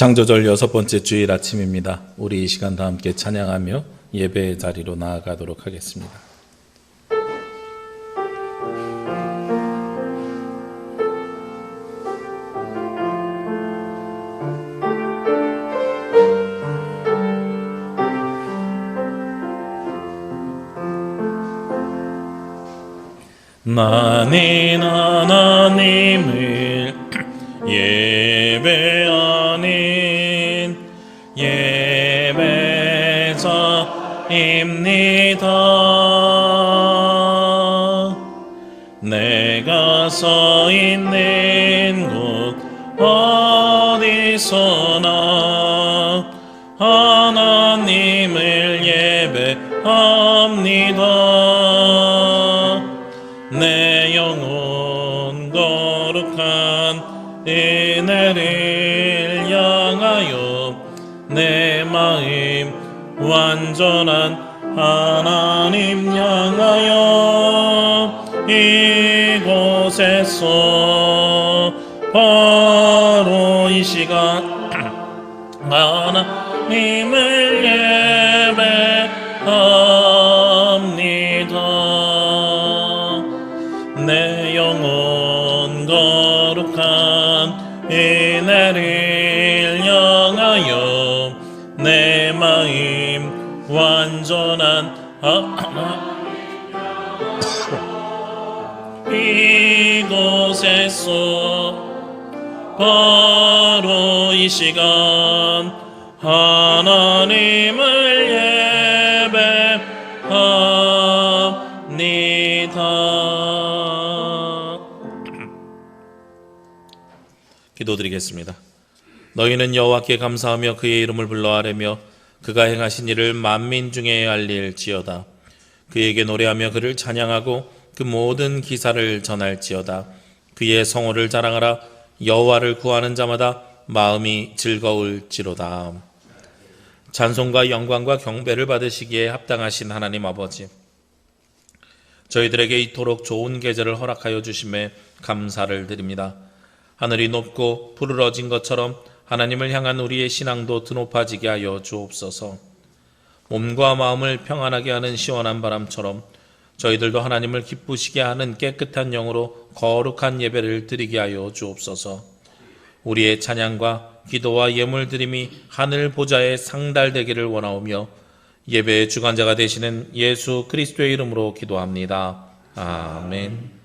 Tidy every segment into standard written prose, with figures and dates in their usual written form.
창조절 6번째 주일 아침입니다. 우리 이 시간 다 함께 찬양하며 예배의 자리로 나아가도록 하겠습니다. 나는 하나님을 예배하는 예배자입니다. 내가 서 있는 곳 어디서나 하나님을 예배합니다. 내 영혼 거룩한 은혜를 향하여 내 마음 완전한 하나님 향하여 이곳에서 바로 이 시간 하나님을 예배합니다. 내 영혼 거룩한 은혜를 향하여 내 마음 완전한 이곳에서 바로 이 시간 하나님을 예배합니다. 기도드리겠습니다. 너희는 여호와께 감사하며 그의 이름을 불러 아뢰며 그가 행하신 일을 만민 중에 알릴지어다. 그에게 노래하며 그를 찬양하고 그 모든 기사를 전할지어다. 그의 성호를 자랑하라. 여호와를 구하는 자마다 마음이 즐거울지로다. 찬송과 영광과 경배를 받으시기에 합당하신 하나님 아버지, 저희들에게 이토록 좋은 계절을 허락하여 주심에 감사를 드립니다. 하늘이 높고 푸르러진 것처럼 하나님을 향한 우리의 신앙도 드높아지게 하여 주옵소서. 몸과 마음을 평안하게 하는 시원한 바람처럼 저희들도 하나님을 기쁘시게 하는 깨끗한 영으로 거룩한 예배를 드리게 하여 주옵소서. 우리의 찬양과 기도와 예물 드림이 하늘 보좌에 상달되기를 원하오며 예배의 주관자가 되시는 예수 그리스도의 이름으로 기도합니다. 아멘.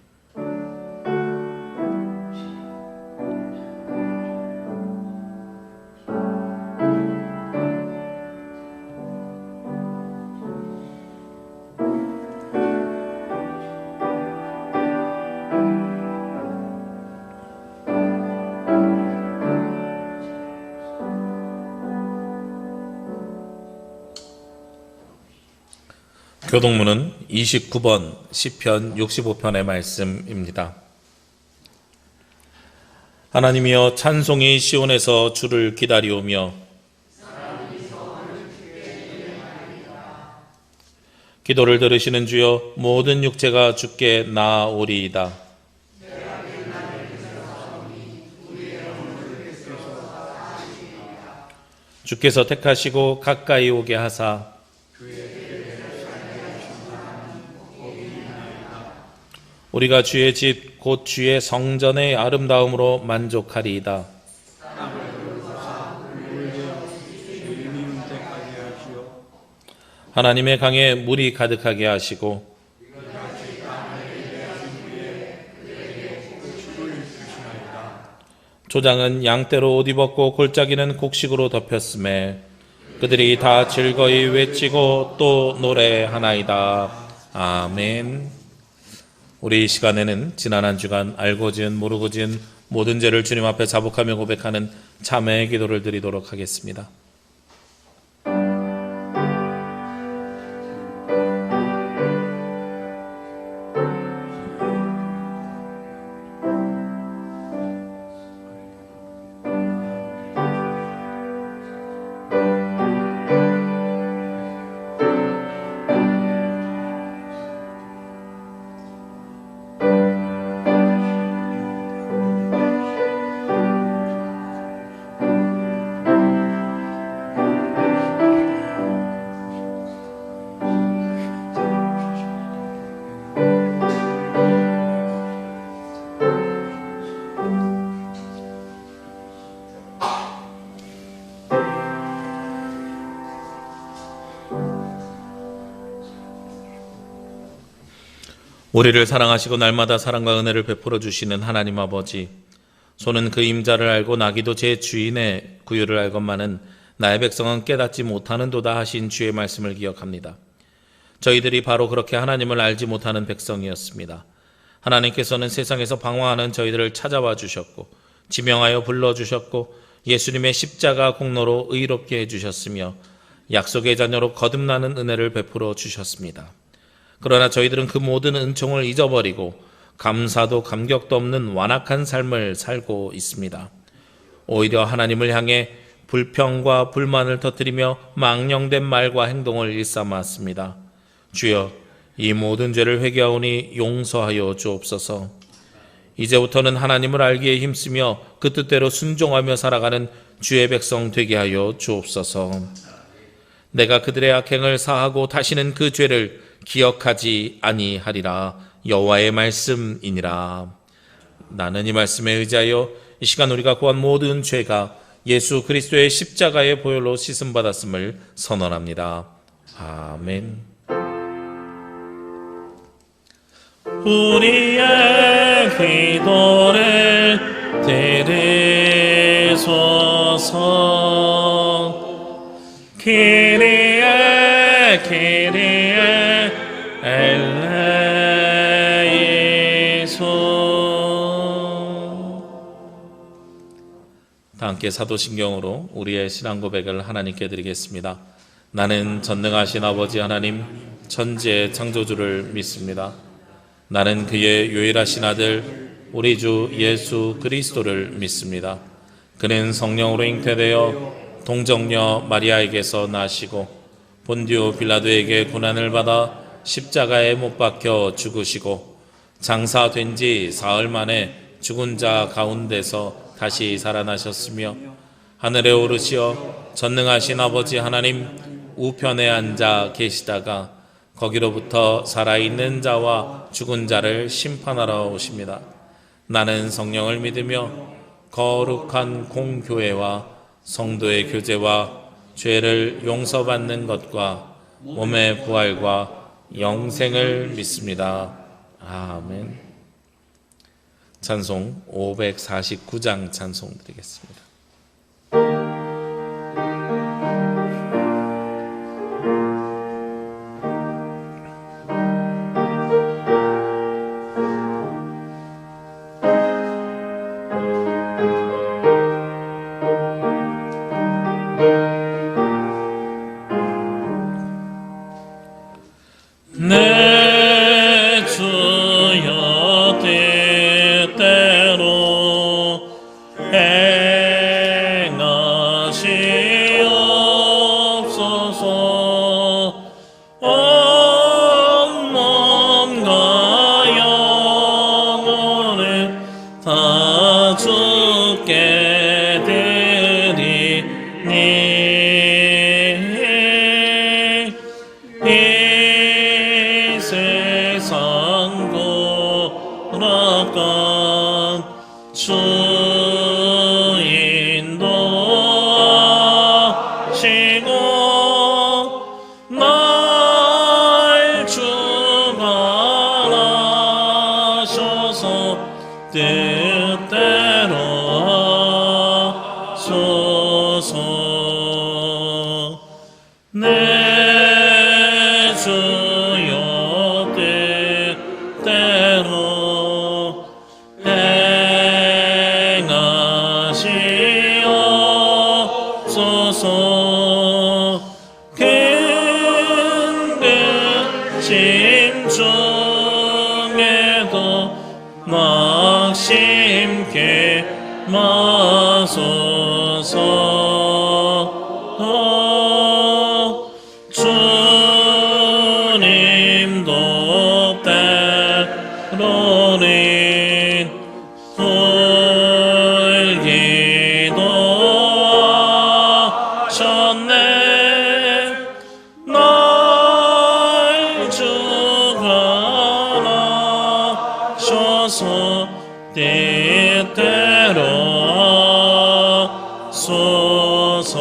교동문은 29번 시편 65편의 말씀입니다. 하나님이여 찬송이 시온에서 주를 기다리오며 기도를 들으시는 주여 모든 육체가 주께 나아오리이다. 주께서 택하시고 가까이 오게 하사 우리가 주의 집 곧 주의 성전의 아름다움으로 만족하리이다. 하나님의 강에 물이 가득하게 하시고 조장은 양떼로 옷 입었고 골짜기는 곡식으로 덮였음에 그들이 다 즐거이 외치고 또 노래하나이다. 아멘. 우리 이 시간에는 지난 한 주간 알고 지은 모르고 지은 모든 죄를 주님 앞에 자복하며 고백하는 참회의 기도를 드리도록 하겠습니다. 우리를 사랑하시고 날마다 사랑과 은혜를 베풀어 주시는 하나님 아버지, 소는 그 임자를 알고 나귀도 제 주인의 구유를 알건만은 나의 백성은 깨닫지 못하는도다 하신 주의 말씀을 기억합니다. 저희들이 바로 그렇게 하나님을 알지 못하는 백성이었습니다. 하나님께서는 세상에서 방황하는 저희들을 찾아와 주셨고 지명하여 불러주셨고 예수님의 십자가 공로로 의롭게 해주셨으며 약속의 자녀로 거듭나는 은혜를 베풀어 주셨습니다. 그러나 저희들은 그 모든 은총을 잊어버리고 감사도 감격도 없는 완악한 삶을 살고 있습니다. 오히려 하나님을 향해 불평과 불만을 터뜨리며 망령된 말과 행동을 일삼았습니다. 주여, 이 모든 죄를 회개하오니 용서하여 주옵소서. 이제부터는 하나님을 알기에 힘쓰며 그 뜻대로 순종하며 살아가는 주의 백성 되게 하여 주옵소서. 내가 그들의 악행을 사하고 다시는 그 죄를 기억하지 아니하리라. 여호와의 말씀이니라. 나는 이 말씀에 의지하여 이 시간 우리가 구한 모든 죄가 예수 그리스도의 십자가의 보혈로 씻음받았음을 선언합니다. 아멘. 우리의 기도를 들으소서. 키리에 키리에 다 함께 사도신경으로 우리의 신앙 고백을 하나님께 드리겠습니다. 나는 전능하신 아버지 하나님 천지의 창조주를 믿습니다. 나는 그의 유일하신 아들 우리 주 예수 그리스도를 믿습니다. 그는 성령으로 잉태되어 동정녀 마리아에게서 나시고 본디오 빌라도에게 고난을 받아 십자가에 못 박혀 죽으시고 장사된 지 사흘 만에 죽은 자 가운데서 다시 살아나셨으며 하늘에 오르시어 전능하신 아버지 하나님 우편에 앉아 계시다가 거기로부터 살아있는 자와 죽은 자를 심판하러 오십니다. 나는 성령을 믿으며 거룩한 공교회와 성도의 교제와 죄를 용서받는 것과 몸의 부활과 영생을 믿습니다. 아멘. 찬송 549장 찬송 드리겠습니다. 내 주여 뜻대로 행하시옵소서. 온 몸과 영혼을 다 주께 드리니 주인도하시고 날 주관하셔서 뜻대로 하소서. 내 주여 뜻대로 행하시옵소서. 큰 근심 중에도 낙심케 마소서. 주님도 때로는 울기도 하셨네. 날 주관하셔서 뜻대로 하소서.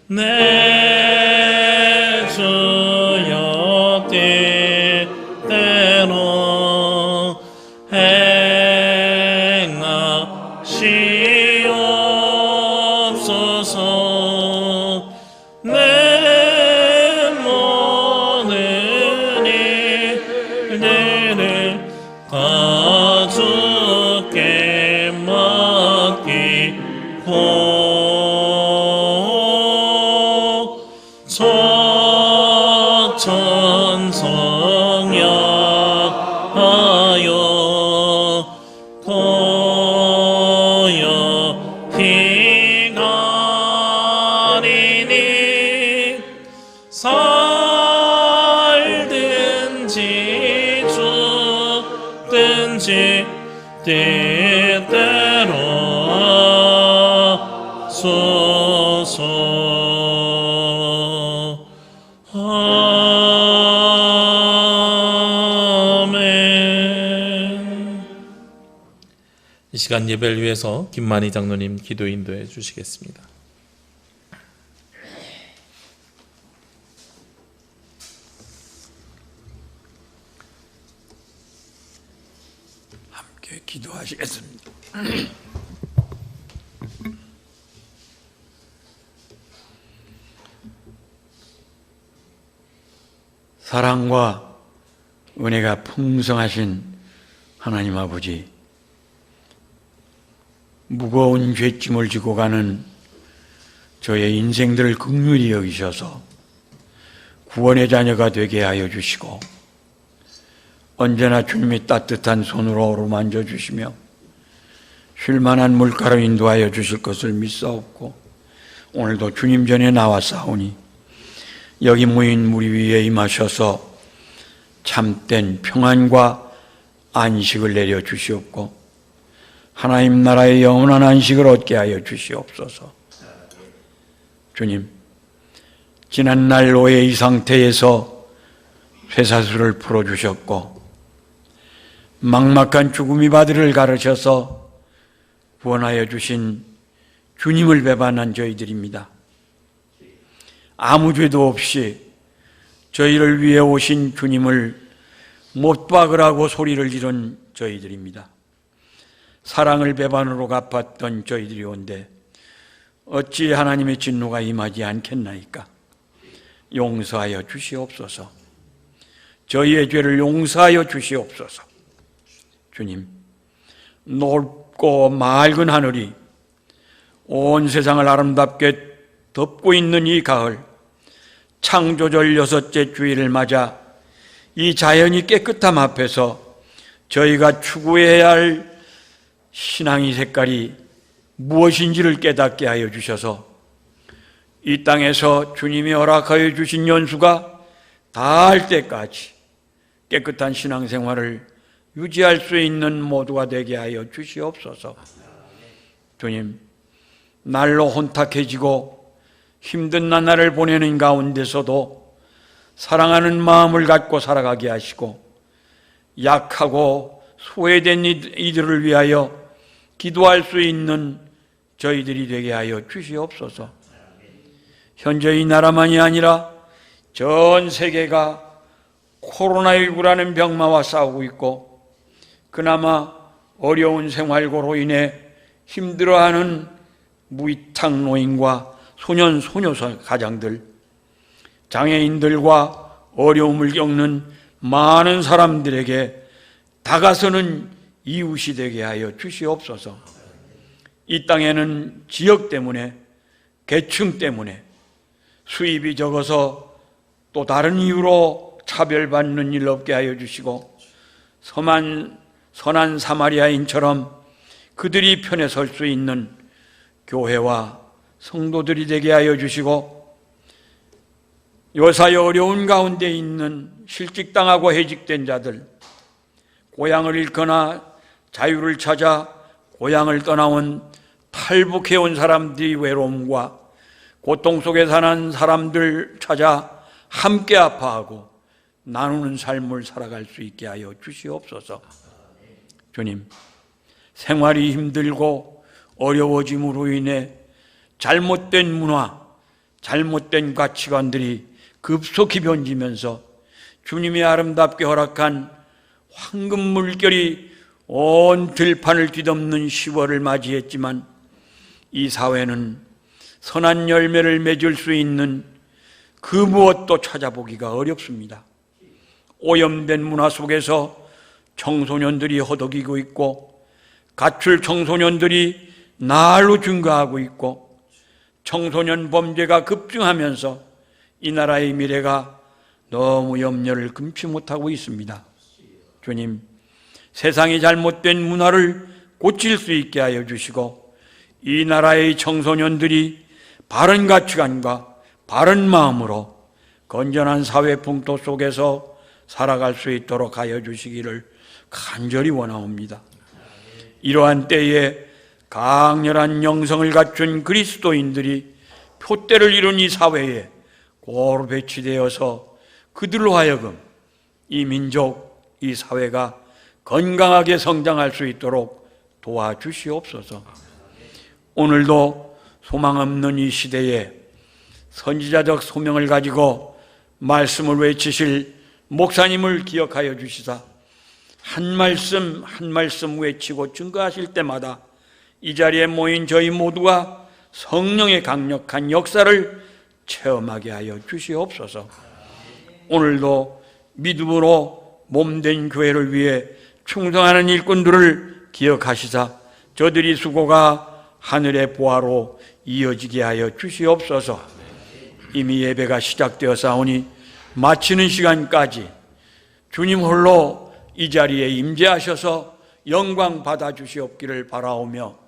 내 주여 뜻대로 가죽게 맡기고 천성약하여 고요히 가리니 살든지 죽든지 때때로 하소서. 아멘. 이 시간 예배를 위해서 김만희 장로님 기도 인도해 주시겠습니다. 함께 기도하시겠습니다. 사랑과 은혜가 풍성하신 하나님 아버지, 무거운 죄짐을 지고 가는 저의 인생들을 긍휼히 여기셔서 구원의 자녀가 되게 하여 주시고 언제나 주님이 따뜻한 손으로 어루만져 주시며 쉴만한 물가로 인도하여 주실 것을 믿사옵고, 오늘도 주님 전에 나왔사오니 여기 모인 무리 위에 임하셔서 참된 평안과 안식을 내려 주시옵고 하나님 나라의 영원한 안식을 얻게 하여 주시옵소서. 주님, 지난날 노예 이 상태에서 쇠사슬을 풀어주셨고 막막한 죽음의 바들을 가르셔서 구원하여 주신 주님을 배반한 저희들입니다. 아무 죄도 없이 저희를 위해 오신 주님을 못 박으라고 소리를 지른 저희들입니다. 사랑을 배반으로 갚았던 저희들이 온데 어찌 하나님의 진노가 임하지 않겠나이까? 용서하여 주시옵소서. 저희의 죄를 용서하여 주시옵소서. 주님, 높고 맑은 하늘이 온 세상을 아름답게 덮고 있는 이 가을, 창조절 6째 주일을 맞아 이 자연이 깨끗함 앞에서 저희가 추구해야 할 신앙의 색깔이 무엇인지를 깨닫게 하여 주셔서 이 땅에서 주님이 허락하여 주신 연수가 다할 때까지 깨끗한 신앙생활을 유지할 수 있는 모두가 되게 하여 주시옵소서. 주님, 날로 혼탁해지고 힘든 나날을 보내는 가운데서도 사랑하는 마음을 갖고 살아가게 하시고 약하고 소외된 이들을 위하여 기도할 수 있는 저희들이 되게 하여 주시옵소서. 현재 이 나라만이 아니라 전 세계가 코로나19라는 병마와 싸우고 있고 그나마 어려운 생활고로 인해 힘들어하는 무이탁 노인과 소년, 소녀 가장들, 장애인들과 어려움을 겪는 많은 사람들에게 다가서는 이웃이 되게 하여 주시옵소서. 이 땅에는 지역 때문에, 계층 때문에, 수입이 적어서 또 다른 이유로 차별받는 일 없게 하여 주시고 선한 사마리아인처럼 그들이 편에 설 수 있는 교회와 성도들이 되게 하여 주시고 요사이 어려운 가운데 있는 실직당하고 해직된 자들, 고향을 잃거나 자유를 찾아 고향을 떠나온 탈북해온 사람들이 외로움과 고통 속에 사는 사람들 찾아 함께 아파하고 나누는 삶을 살아갈 수 있게 하여 주시옵소서. 주님, 생활이 힘들고 어려워짐으로 인해 잘못된 문화, 잘못된 가치관들이 급속히 변지면서 주님이 아름답게 허락한 황금 물결이 온 들판을 뒤덮는 10월을 맞이했지만 이 사회는 선한 열매를 맺을 수 있는 그 무엇도 찾아보기가 어렵습니다. 오염된 문화 속에서 청소년들이 허덕이고 있고 가출 청소년들이 날로 증가하고 있고 청소년 범죄가 급증하면서 이 나라의 미래가 너무 염려를 금치 못하고 있습니다. 주님, 세상의 잘못된 문화를 고칠 수 있게 하여 주시고 이 나라의 청소년들이 바른 가치관과 바른 마음으로 건전한 사회 풍토 속에서 살아갈 수 있도록 하여 주시기를 간절히 원하옵니다. 이러한 때에 강렬한 영성을 갖춘 그리스도인들이 표대를 이룬 이 사회에 고루 배치되어서 그들로 하여금 이 민족, 이 사회가 건강하게 성장할 수 있도록 도와주시옵소서. 오늘도 소망 없는 이 시대에 선지자적 소명을 가지고 말씀을 외치실 목사님을 기억하여 주시사 한 말씀 한 말씀 외치고 증거하실 때마다 이 자리에 모인 저희 모두가 성령의 강력한 역사를 체험하게 하여 주시옵소서. 오늘도 믿음으로 몸된 교회를 위해 충성하는 일꾼들을 기억하시사 저들이 수고가 하늘의 보화로 이어지게 하여 주시옵소서. 이미 예배가 시작되었사오니 마치는 시간까지 주님 홀로 이 자리에 임재하셔서 영광 받아 주시옵기를 바라오며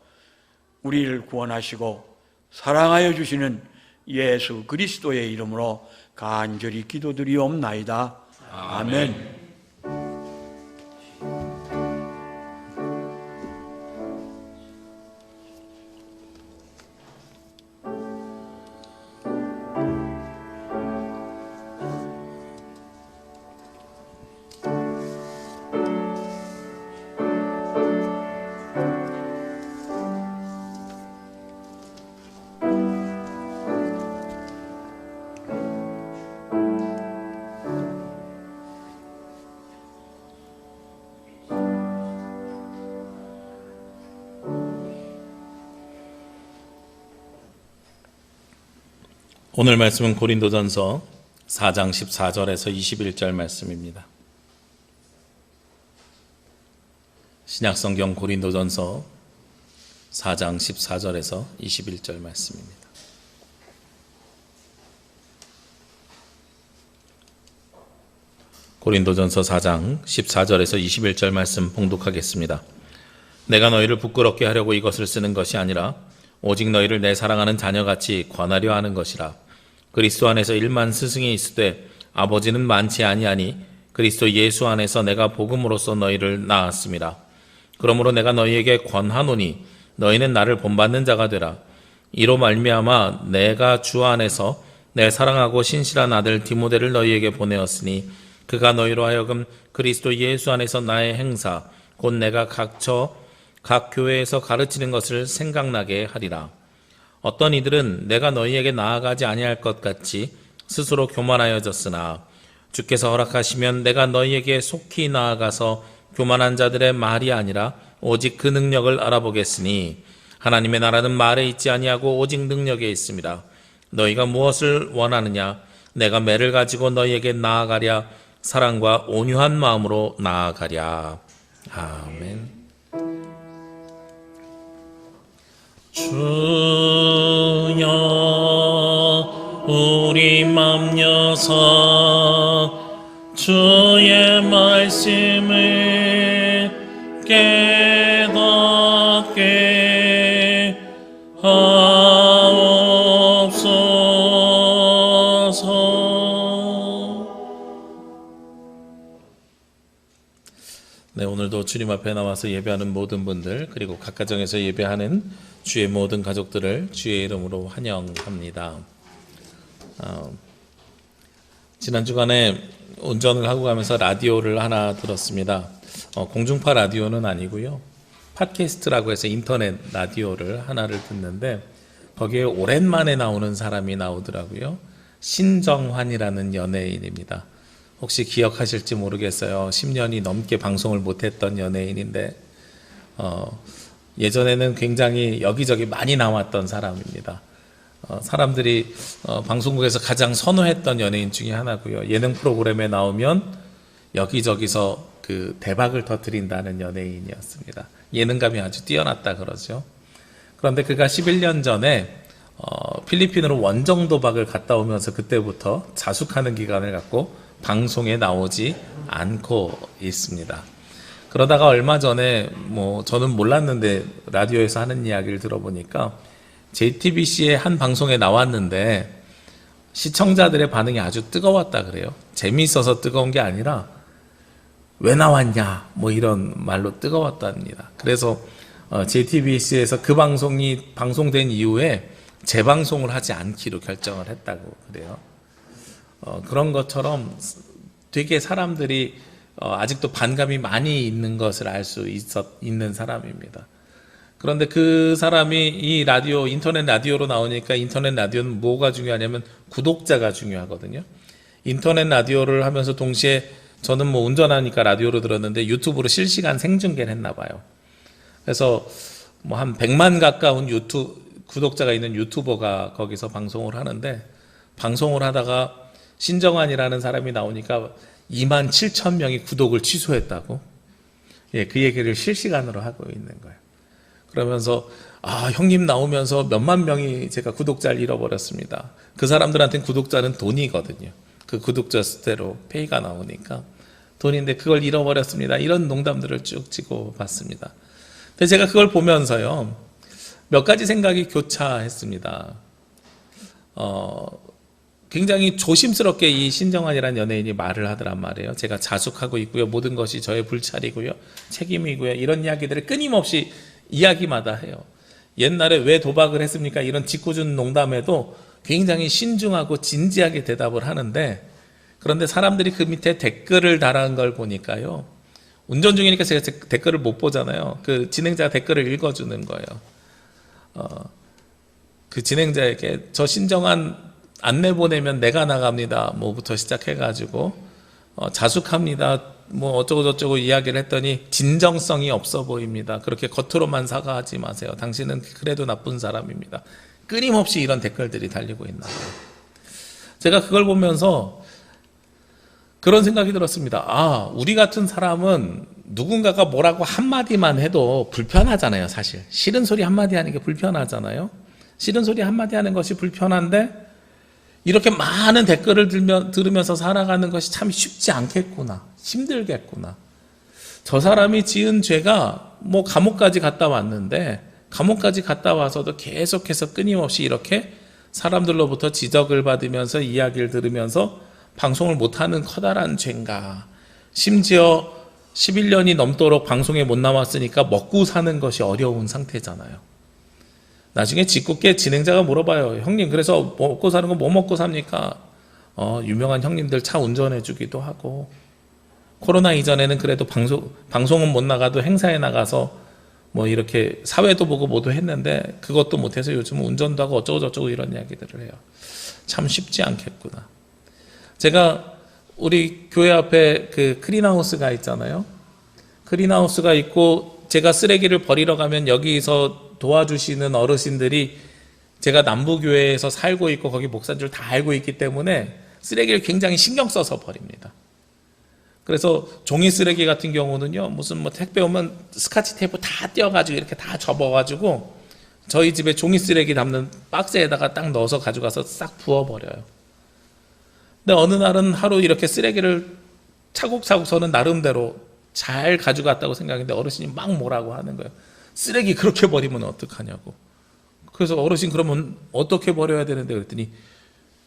우리를 구원하시고 사랑하여 주시는 예수 그리스도의 이름으로 간절히 기도드리옵나이다. 아멘. 오늘 말씀은 고린도전서 4장 14절에서 21절 말씀입니다. 신약성경 고린도전서 4장 14절에서 21절 말씀입니다. 고린도전서 4장 14절에서 21절 말씀 봉독하겠습니다. 내가 너희를 부끄럽게 하려고 이것을 쓰는 것이 아니라 오직 너희를 내 사랑하는 자녀같이 권하려 하는 것이라. 그리스도 안에서 1만 스승이 있으되 아버지는 많지 아니하니 그리스도 예수 안에서 내가 복음으로써 너희를 낳았습니다. 그러므로 내가 너희에게 권하노니 너희는 나를 본받는 자가 되라. 이로 말미암아 내가 주 안에서 내 사랑하고 신실한 아들 디모데를 너희에게 보내었으니 그가 너희로 하여금 그리스도 예수 안에서 나의 행사 곧 내가 각 교회에서 가르치는 것을 생각나게 하리라. 어떤 이들은 내가 너희에게 나아가지 아니할 것 같이 스스로 교만하여졌으나 주께서 허락하시면 내가 너희에게 속히 나아가서 교만한 자들의 말이 아니라 오직 그 능력을 알아보겠으니 하나님의 나라는 말에 있지 아니하고 오직 능력에 있습니다. 너희가 무엇을 원하느냐? 내가 매를 가지고 너희에게 나아가랴. 사랑과 온유한 마음으로 나아가랴. 아멘. 주여 우리 맘 여서 주의 말씀을 깨닫게 하옵소서. 네, 오늘도 주님 앞에 나와서 예배하는 모든 분들 그리고 각 가정에서 예배하는 주의 모든 가족들을 주의 이름으로 환영합니다. 지난 주간에 운전을 하고 가면서 라디오를 하나 들었습니다. 공중파 라디오는 아니고요. 팟캐스트라고 해서 인터넷 라디오를 하나를 듣는데 거기에 오랜만에 나오는 사람이 나오더라고요. 신정환이라는 연예인입니다. 혹시 기억하실지 모르겠어요. 10년이 넘게 방송을 못했던 연예인인데 예전에는 굉장히 여기저기 많이 나왔던 사람입니다. 사람들이 방송국에서 가장 선호했던 연예인 중에 하나고요. 예능 프로그램에 나오면 여기저기서 그 대박을 터뜨린다는 연예인이었습니다. 예능감이 아주 뛰어났다 그러죠. 그런데 그가 11년 전에 필리핀으로 원정 도박을 갔다 오면서 그때부터 자숙하는 기간을 갖고 방송에 나오지 않고 있습니다. 그러다가 얼마 전에 저는 몰랐는데 라디오에서 하는 이야기를 들어보니까 JTBC의 한 방송에 나왔는데 시청자들의 반응이 아주 뜨거웠다 그래요. 재미있어서 뜨거운 게 아니라 왜 나왔냐 이런 말로 뜨거웠답니다. 그래서 JTBC에서 그 방송이 방송된 이후에 재방송을 하지 않기로 결정을 했다고 그래요. 그런 것처럼 되게 사람들이 아직도 반감이 많이 있는 것을 알 수 있는 사람입니다. 그런데 그 사람이 이 라디오, 인터넷 라디오로 나오니까 인터넷 라디오는 뭐가 중요하냐면 구독자가 중요하거든요. 인터넷 라디오를 하면서 동시에 저는 운전하니까 라디오로 들었는데 유튜브로 실시간 생중계를 했나 봐요. 그래서 한 100만 가까운 구독자가 있는 유튜버가 거기서 방송을 하는데 방송을 하다가 신정환이라는 사람이 나오니까 2만 7천 명이 구독을 취소했다고. 그 얘기를 실시간으로 하고 있는 거예요. 그러면서 형님 나오면서 몇만 명이 제가 구독자를 잃어버렸습니다. 그 사람들한테는 구독자는 돈이거든요. 그 구독자 수대로 페이가 나오니까 돈인데 그걸 잃어버렸습니다. 이런 농담들을 쭉 찍어봤습니다. 근데 제가 그걸 보면서요 몇 가지 생각이 교차했습니다. 굉장히 조심스럽게 이 신정환이라는 연예인이 말을 하더란 말이에요. 제가 자숙하고 있고요. 모든 것이 저의 불찰이고요. 책임이고요. 이런 이야기들을 끊임없이 이야기마다 해요. 옛날에 왜 도박을 했습니까? 이런 짓궂은 농담에도 굉장히 신중하고 진지하게 대답을 하는데 그런데 사람들이 그 밑에 댓글을 달한 걸 보니까요. 운전 중이니까 제가 댓글을 못 보잖아요. 그 진행자가 댓글을 읽어주는 거예요. 그 진행자에게 저 신정환 안내 보내면 내가 나갑니다. 부터 시작해가지고 자숙합니다. 어쩌고 저쩌고 이야기를 했더니 진정성이 없어 보입니다. 그렇게 겉으로만 사과하지 마세요. 당신은 그래도 나쁜 사람입니다. 끊임없이 이런 댓글들이 달리고 있나 봐요. 제가 그걸 보면서 그런 생각이 들었습니다. 우리 같은 사람은 누군가가 뭐라고 한마디만 해도 불편하잖아요. 사실 싫은 소리 한마디 하는 게 불편하잖아요. 싫은 소리 한마디 하는 것이 불편한데 이렇게 많은 댓글을 들으면서 살아가는 것이 참 쉽지 않겠구나. 힘들겠구나. 저 사람이 지은 죄가 감옥까지 갔다 왔는데 감옥까지 갔다 와서도 계속해서 끊임없이 이렇게 사람들로부터 지적을 받으면서 이야기를 들으면서 방송을 못하는 커다란 죄인가. 심지어 11년이 넘도록 방송에 못 나왔으니까 먹고 사는 것이 어려운 상태잖아요. 나중에 짓궂게 진행자가 물어봐요. 형님 그래서 먹고 사는 거 뭐 먹고 삽니까? 유명한 형님들 차 운전해 주기도 하고 코로나 이전에는 그래도 방송은 못 나가도 행사에 나가서 이렇게 사회도 보고 뭐도 했는데 그것도 못해서 요즘은 운전도 하고 어쩌고 저쩌고 이런 이야기들을 해요. 참 쉽지 않겠구나. 제가 우리 교회 앞에 그 크린하우스가 있잖아요. 크린하우스가 있고 제가 쓰레기를 버리러 가면 여기서 도와주시는 어르신들이 제가 남부교회에서 살고 있고 거기 목사인 줄 다 알고 있기 때문에 쓰레기를 굉장히 신경 써서 버립니다. 그래서 종이 쓰레기 같은 경우는요, 무슨 택배 오면 스카치 테이프 다 떼어가지고 이렇게 다 접어가지고 저희 집에 종이 쓰레기 담는 박스에다가 딱 넣어서 가져가서 싹 부어버려요. 근데 어느 날은 하루 이렇게 쓰레기를 차곡차곡 저는 나름대로 잘 가져갔다고 생각했는데 어르신이 막 뭐라고 하는 거예요. 쓰레기 그렇게 버리면 어떡하냐고. 그래서 어르신 그러면 어떻게 버려야 되는데 그랬더니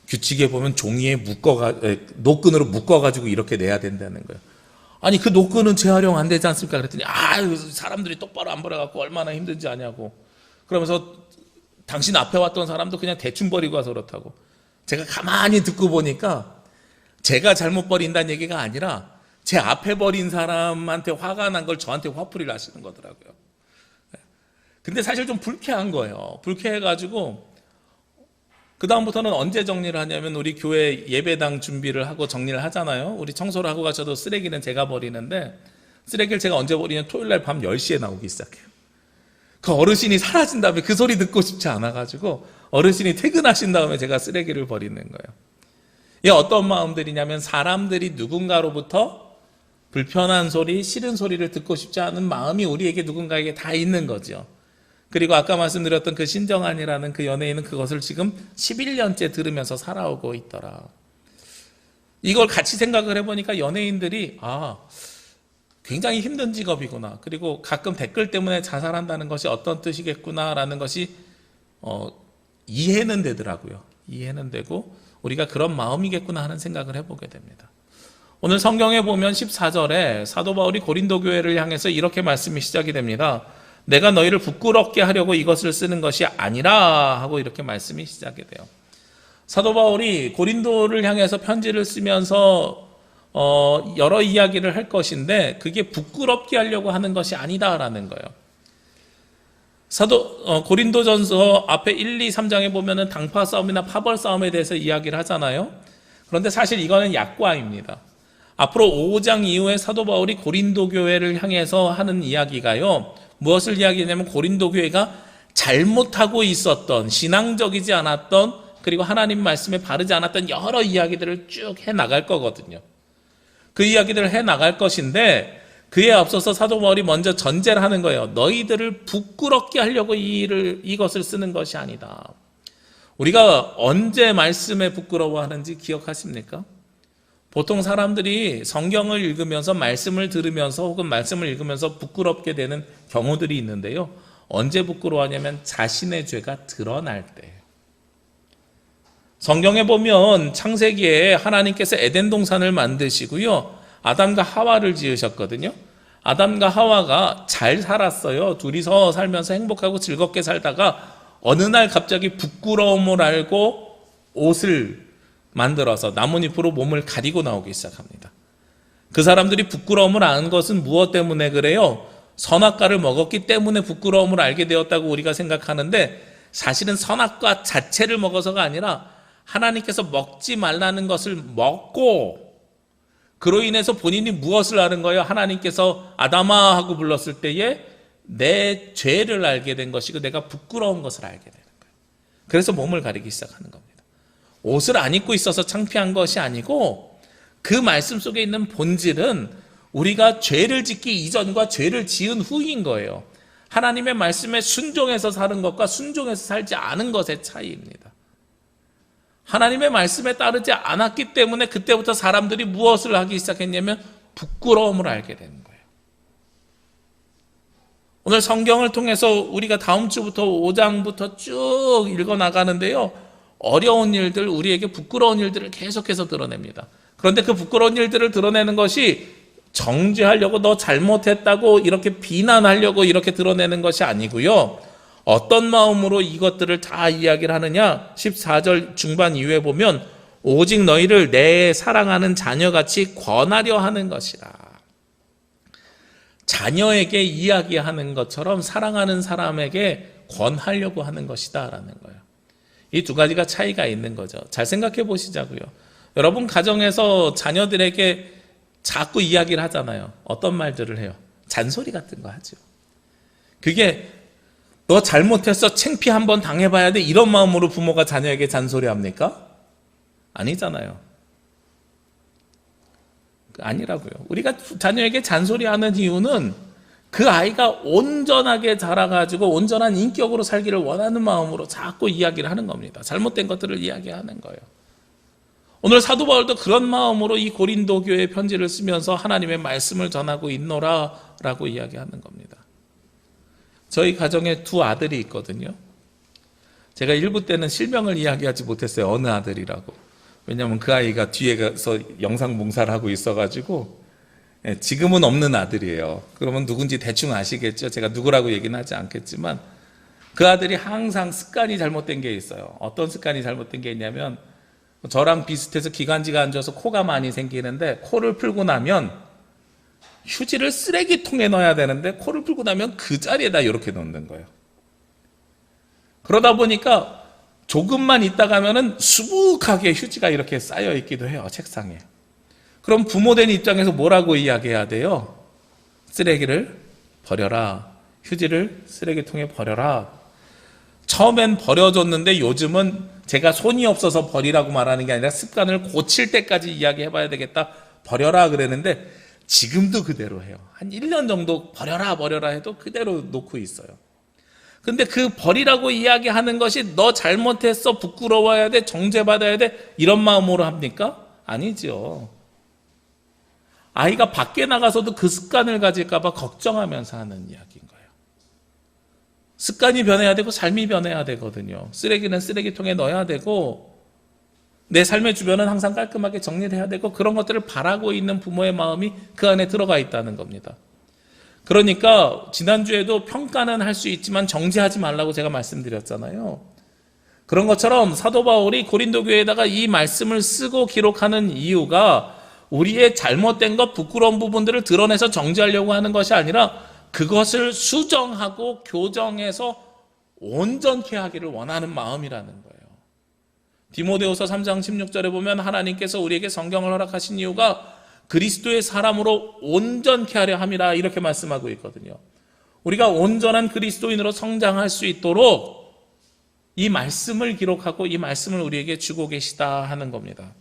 규칙에 보면 종이에 노끈으로 묶어가지고 이렇게 내야 된다는 거예요. 아니 그 노끈은 재활용 안 되지 않습니까? 그랬더니 사람들이 똑바로 안 버려갖고 얼마나 힘든지 아냐고. 그러면서 당신 앞에 왔던 사람도 그냥 대충 버리고 와서 그렇다고. 제가 가만히 듣고 보니까 제가 잘못 버린다는 얘기가 아니라 제 앞에 버린 사람한테 화가 난 걸 저한테 화풀이를 하시는 거더라고요. 근데 사실 좀 불쾌한 거예요. 불쾌해가지고 그 다음부터는 언제 정리를 하냐면 우리 교회 예배당 준비를 하고 정리를 하잖아요. 우리 청소를 하고 가셔도 쓰레기는 제가 버리는데 쓰레기를 제가 언제 버리냐면 토요일날 밤 10시에 나오기 시작해요. 그 어르신이 사라진 다음에 그 소리 듣고 싶지 않아가지고 어르신이 퇴근하신 다음에 제가 쓰레기를 버리는 거예요. 이게 어떤 마음들이냐면 사람들이 누군가로부터 불편한 소리, 싫은 소리를 듣고 싶지 않은 마음이 우리에게 누군가에게 다 있는 거죠. 그리고 아까 말씀드렸던 그 신정한이라는 그 연예인은 그것을 지금 11년째 들으면서 살아오고 있더라. 이걸 같이 생각을 해보니까 연예인들이 굉장히 힘든 직업이구나. 그리고 가끔 댓글 때문에 자살한다는 것이 어떤 뜻이겠구나라는 것이 이해는 되더라고요. 이해는 되고 우리가 그런 마음이겠구나 하는 생각을 해보게 됩니다. 오늘 성경에 보면 14절에 사도 바울이 고린도 교회를 향해서 이렇게 말씀이 시작이 됩니다. 내가 너희를 부끄럽게 하려고 이것을 쓰는 것이 아니라 하고 이렇게 말씀이 시작이 돼요. 사도 바울이 고린도를 향해서 편지를 쓰면서 여러 이야기를 할 것인데 그게 부끄럽게 하려고 하는 것이 아니다라는 거예요. 고린도전서 앞에 1, 2, 3장에 보면은 당파 싸움이나 파벌 싸움에 대해서 이야기를 하잖아요. 그런데 사실 이거는 약과입니다. 앞으로 5장 이후에 사도 바울이 고린도 교회를 향해서 하는 이야기가요. 무엇을 이야기하냐면 고린도 교회가 잘못하고 있었던, 신앙적이지 않았던, 그리고 하나님 말씀에 바르지 않았던 여러 이야기들을 쭉 해나갈 거거든요. 그 이야기들을 해나갈 것인데 그에 앞서서 사도 바울이 먼저 전제를 하는 거예요. 너희들을 부끄럽게 하려고 이것을 쓰는 것이 아니다. 우리가 언제 말씀에 부끄러워하는지 기억하십니까? 보통 사람들이 성경을 읽으면서 말씀을 들으면서 혹은 말씀을 읽으면서 부끄럽게 되는 경우들이 있는데요. 언제 부끄러워하냐면 자신의 죄가 드러날 때예요. 성경에 보면 창세기에 하나님께서 에덴 동산을 만드시고요. 아담과 하와를 지으셨거든요. 아담과 하와가 잘 살았어요. 둘이서 살면서 행복하고 즐겁게 살다가 어느 날 갑자기 부끄러움을 알고 옷을 만들어서 나뭇잎으로 몸을 가리고 나오기 시작합니다. 그 사람들이 부끄러움을 아는 것은 무엇 때문에 그래요? 선악과를 먹었기 때문에 부끄러움을 알게 되었다고 우리가 생각하는데 사실은 선악과 자체를 먹어서가 아니라 하나님께서 먹지 말라는 것을 먹고 그로 인해서 본인이 무엇을 아는 거예요? 하나님께서 아담아 하고 불렀을 때에 내 죄를 알게 된 것이고 내가 부끄러운 것을 알게 되는 거예요. 그래서 몸을 가리기 시작하는 겁니다. 옷을 안 입고 있어서 창피한 것이 아니고 그 말씀 속에 있는 본질은 우리가 죄를 짓기 이전과 죄를 지은 후인 거예요. 하나님의 말씀에 순종해서 사는 것과 순종해서 살지 않은 것의 차이입니다. 하나님의 말씀에 따르지 않았기 때문에 그때부터 사람들이 무엇을 하기 시작했냐면 부끄러움을 알게 되는 거예요. 오늘 성경을 통해서 우리가 다음 주부터 5장부터 쭉 읽어나가는데요. 어려운 일들, 우리에게 부끄러운 일들을 계속해서 드러냅니다. 그런데 그 부끄러운 일들을 드러내는 것이 정죄하려고 너 잘못했다고 이렇게 비난하려고 이렇게 드러내는 것이 아니고요. 어떤 마음으로 이것들을 다 이야기를 하느냐? 14절 중반 이후에 보면 오직 너희를 내 사랑하는 자녀같이 권하려 하는 것이라. 자녀에게 이야기하는 것처럼 사랑하는 사람에게 권하려고 하는 것이다 라는 거예요. 이 두 가지가 차이가 있는 거죠. 잘 생각해 보시자고요. 여러분 가정에서 자녀들에게 자꾸 이야기를 하잖아요. 어떤 말들을 해요? 잔소리 같은 거 하죠. 그게 너 잘못했어, 창피 한번 당해봐야 돼, 이런 마음으로 부모가 자녀에게 잔소리합니까? 아니잖아요. 아니라고요. 우리가 자녀에게 잔소리하는 이유는 그 아이가 온전하게 자라가지고 온전한 인격으로 살기를 원하는 마음으로 자꾸 이야기를 하는 겁니다. 잘못된 것들을 이야기하는 거예요. 오늘 사도 바울도 그런 마음으로 이 고린도 교회에 편지를 쓰면서 하나님의 말씀을 전하고 있노라 라고 이야기하는 겁니다. 저희 가정에 두 아들이 있거든요. 제가 일부 때는 실명을 이야기하지 못했어요. 어느 아들이라고. 왜냐하면 그 아이가 뒤에 가서 영상 봉사를 하고 있어가지고 지금은 없는 아들이에요. 그러면 누군지 대충 아시겠죠? 제가 누구라고 얘기는 하지 않겠지만 그 아들이 항상 습관이 잘못된 게 있어요. 어떤 습관이 잘못된 게 있냐면 저랑 비슷해서 기관지가 안 좋아서 코가 많이 생기는데 코를 풀고 나면 휴지를 쓰레기통에 넣어야 되는데 코를 풀고 나면 그 자리에다 이렇게 놓는 거예요. 그러다 보니까 조금만 있다 가면은 수북하게 휴지가 이렇게 쌓여 있기도 해요. 책상에. 그럼 부모된 입장에서 뭐라고 이야기해야 돼요? 쓰레기를 버려라. 휴지를 쓰레기통에 버려라. 처음엔 버려줬는데 요즘은 제가 손이 없어서 버리라고 말하는 게 아니라 습관을 고칠 때까지 이야기해봐야 되겠다. 버려라 그랬는데 지금도 그대로 해요. 한 1년 정도 버려라 해도 그대로 놓고 있어요. 근데 그 버리라고 이야기하는 것이 너 잘못했어, 부끄러워야 돼, 정죄받아야 돼, 이런 마음으로 합니까? 아니죠. 아이가 밖에 나가서도 그 습관을 가질까 봐 걱정하면서 하는 이야기인 거예요. 습관이 변해야 되고 삶이 변해야 되거든요. 쓰레기는 쓰레기통에 넣어야 되고 내 삶의 주변은 항상 깔끔하게 정리를 해야 되고 그런 것들을 바라고 있는 부모의 마음이 그 안에 들어가 있다는 겁니다. 그러니까 지난주에도 평가는 할 수 있지만 정죄하지 말라고 제가 말씀드렸잖아요. 그런 것처럼 사도 바울이 고린도 교회에다가 이 말씀을 쓰고 기록하는 이유가 우리의 잘못된 것, 부끄러운 부분들을 드러내서 정죄하려고 하는 것이 아니라 그것을 수정하고 교정해서 온전케 하기를 원하는 마음이라는 거예요. 디모데후서 3장 16절에 보면 하나님께서 우리에게 성경을 허락하신 이유가 그리스도의 사람으로 온전케 하려 함이라 이렇게 말씀하고 있거든요. 우리가 온전한 그리스도인으로 성장할 수 있도록 이 말씀을 기록하고 이 말씀을 우리에게 주고 계시다 하는 겁니다.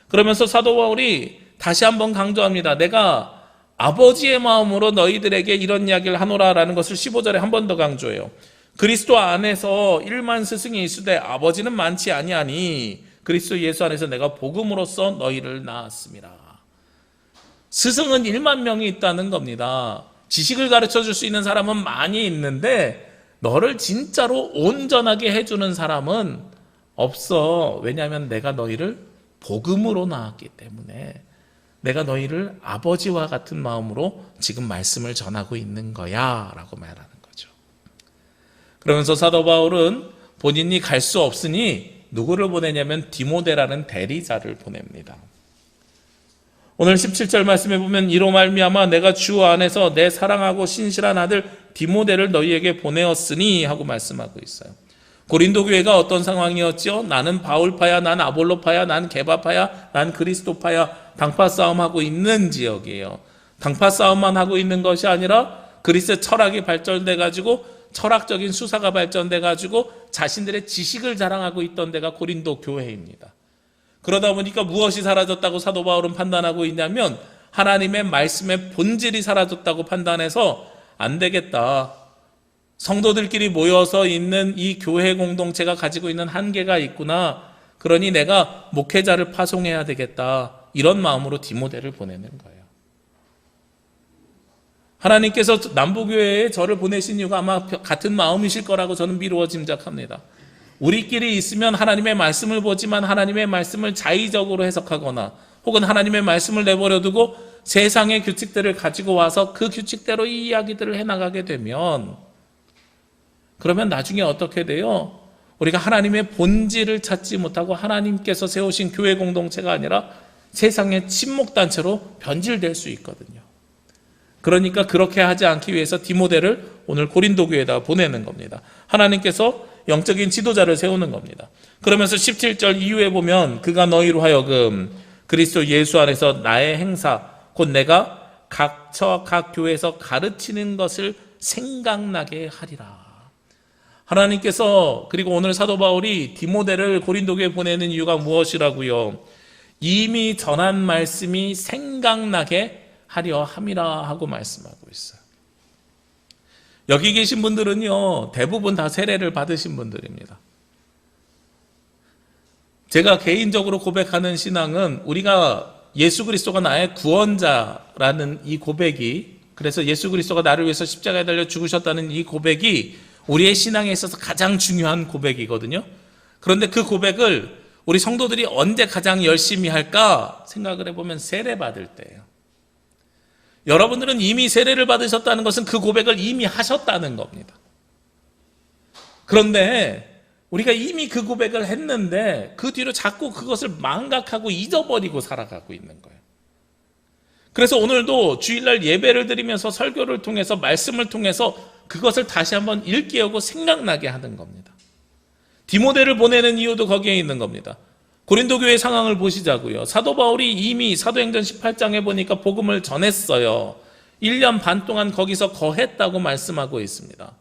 그러면서 사도 바울이 다시 한번 강조합니다. 내가 아버지의 마음으로 너희들에게 이런 이야기를 하노라라는 것을 15절에 한 번 더 강조해요. 그리스도 안에서 1만 스승이 있으되 아버지는 많지 아니하니 그리스도 예수 안에서 내가 복음으로써 너희를 낳았습니다. 스승은 1만 명이 있다는 겁니다. 지식을 가르쳐 줄 수 있는 사람은 많이 있는데 너를 진짜로 온전하게 해주는 사람은 없어. 왜냐하면 내가 너희를 복음으로 낳았기 때문에 내가 너희를 아버지와 같은 마음으로 지금 말씀을 전하고 있는 거야 라고 말하는 거죠. 그러면서 사도 바울은 본인이 갈 수 없으니 누구를 보내냐면 디모데라는 대리자를 보냅니다. 오늘 17절 말씀에 보면 이로 말미암아 내가 주 안에서 내 사랑하고 신실한 아들 디모데를 너희에게 보내었으니 하고 말씀하고 있어요. 고린도 교회가 어떤 상황이었죠? 나는 바울파야, 난 아볼로파야, 난 게바파야, 난 그리스도파야 당파 싸움하고 있는 지역이에요. 당파 싸움만 하고 있는 것이 아니라 그리스의 철학이 발전돼 가지고 철학적인 수사가 발전돼 가지고 자신들의 지식을 자랑하고 있던 데가 고린도 교회입니다. 그러다 보니까 무엇이 사라졌다고 사도 바울은 판단하고 있냐면 하나님의 말씀의 본질이 사라졌다고 판단해서 안 되겠다. 성도들끼리 모여서 있는 이 교회 공동체가 가지고 있는 한계가 있구나. 그러니 내가 목회자를 파송해야 되겠다. 이런 마음으로 디모데를 보내는 거예요. 하나님께서 남부교회에 저를 보내신 이유가 아마 같은 마음이실 거라고 저는 미루어 짐작합니다. 우리끼리 있으면 하나님의 말씀을 보지만 하나님의 말씀을 자의적으로 해석하거나 혹은 하나님의 말씀을 내버려 두고 세상의 규칙들을 가지고 와서 그 규칙대로 이 이야기들을 해나가게 되면 그러면 나중에 어떻게 돼요? 우리가 하나님의 본질을 찾지 못하고 하나님께서 세우신 교회 공동체가 아니라 세상의 친목단체로 변질될 수 있거든요. 그러니까 그렇게 하지 않기 위해서 디모데를 오늘 고린도 교회에다 보내는 겁니다. 하나님께서 영적인 지도자를 세우는 겁니다. 그러면서 17절 이후에 보면 그가 너희로 하여금 그리스도 예수 안에서 나의 행사 곧 내가 각 교회에서 가르치는 것을 생각나게 하리라. 하나님께서 그리고 오늘 사도 바울이 디모데를 고린도 교회에 보내는 이유가 무엇이라고요? 이미 전한 말씀이 생각나게 하려 함이라 하고 말씀하고 있어요. 여기 계신 분들은요, 대부분 다 세례를 받으신 분들입니다. 제가 개인적으로 고백하는 신앙은 우리가 예수 그리스도가 나의 구원자라는 이 고백이, 그래서 예수 그리스도가 나를 위해서 십자가에 달려 죽으셨다는 이 고백이 우리의 신앙에 있어서 가장 중요한 고백이거든요. 그런데 그 고백을 우리 성도들이 언제 가장 열심히 할까 생각을 해보면 세례 받을 때예요. 여러분들은 이미 세례를 받으셨다는 것은 그 고백을 이미 하셨다는 겁니다. 그런데 우리가 이미 그 고백을 했는데 그 뒤로 자꾸 그것을 망각하고 잊어버리고 살아가고 있는 거예요. 그래서 오늘도 주일날 예배를 드리면서 설교를 통해서 말씀을 통해서 그것을 다시 한번 일깨우고 생각나게 하는 겁니다. 디모데를 보내는 이유도 거기에 있는 겁니다. 고린도 교회 상황을 보시자고요. 사도 바울이 이미 사도행전 18장에 보니까 복음을 전했어요. 1년 반 동안 거기서 거했다고 말씀하고 있습니다.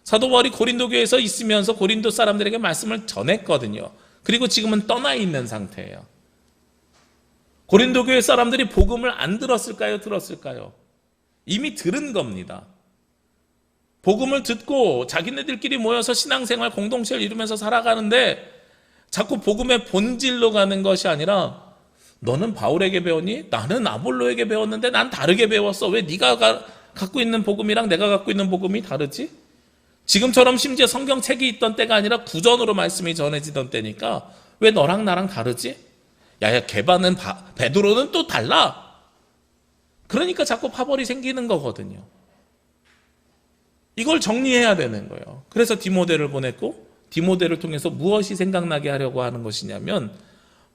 사도 바울이 고린도 교회에서 있으면서 고린도 사람들에게 말씀을 전했거든요. 그리고 지금은 떠나 있는 상태예요. 고린도 교회 사람들이 복음을 안 들었을까요? 들었을까요? 이미 들은 겁니다. 복음을 듣고 자기네들끼리 모여서 신앙생활 공동체를 이루면서 살아가는데 자꾸 복음의 본질로 가는 것이 아니라 너는 바울에게 배웠니? 나는 아볼로에게 배웠는데 난 다르게 배웠어. 왜 네가 갖고 있는 복음이랑 내가 갖고 있는 복음이 다르지? 지금처럼 심지어 성경책이 있던 때가 아니라 구전으로 말씀이 전해지던 때니까 왜 너랑 나랑 다르지? 야야 게바는 베드로는 또 달라. 그러니까 자꾸 파벌이 생기는 거거든요. 이걸 정리해야 되는 거예요. 그래서 디모데를 보냈고 디모데를 통해서 무엇이 생각나게 하려고 하는 것이냐면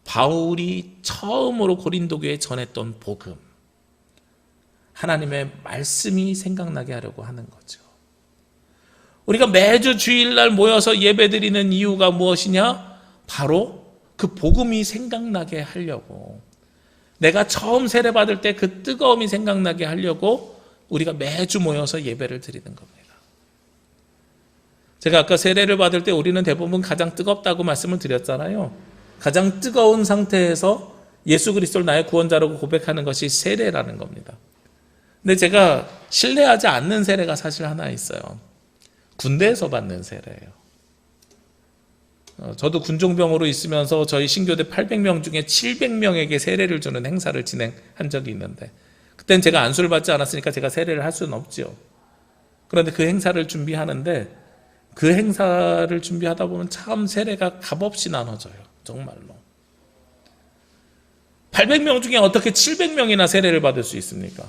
바울이 처음으로 고린도 교회에 전했던 복음, 하나님의 말씀이 생각나게 하려고 하는 거죠. 우리가 매주 주일날 모여서 예배드리는 이유가 무엇이냐? 바로 그 복음이 생각나게 하려고, 내가 처음 세례받을 때 그 뜨거움이 생각나게 하려고 우리가 매주 모여서 예배를 드리는 겁니다. 제가 아까 세례를 받을 때 우리는 대부분 가장 뜨겁다고 말씀을 드렸잖아요. 가장 뜨거운 상태에서 예수 그리스도를 나의 구원자라고 고백하는 것이 세례라는 겁니다. 근데 제가 신뢰하지 않는 세례가 사실 하나 있어요. 군대에서 받는 세례예요. 저도 군종병으로 있으면서 저희 신교대 800명 중에 700명에게 세례를 주는 행사를 진행한 적이 있는데 그땐 제가 안수를 받지 않았으니까 제가 세례를 할 수는 없죠. 그런데 그 행사를 준비하는데 그 행사를 준비하다 보면 참 세례가 값없이 나눠져요. 정말로. 800명 중에 어떻게 700명이나 세례를 받을 수 있습니까?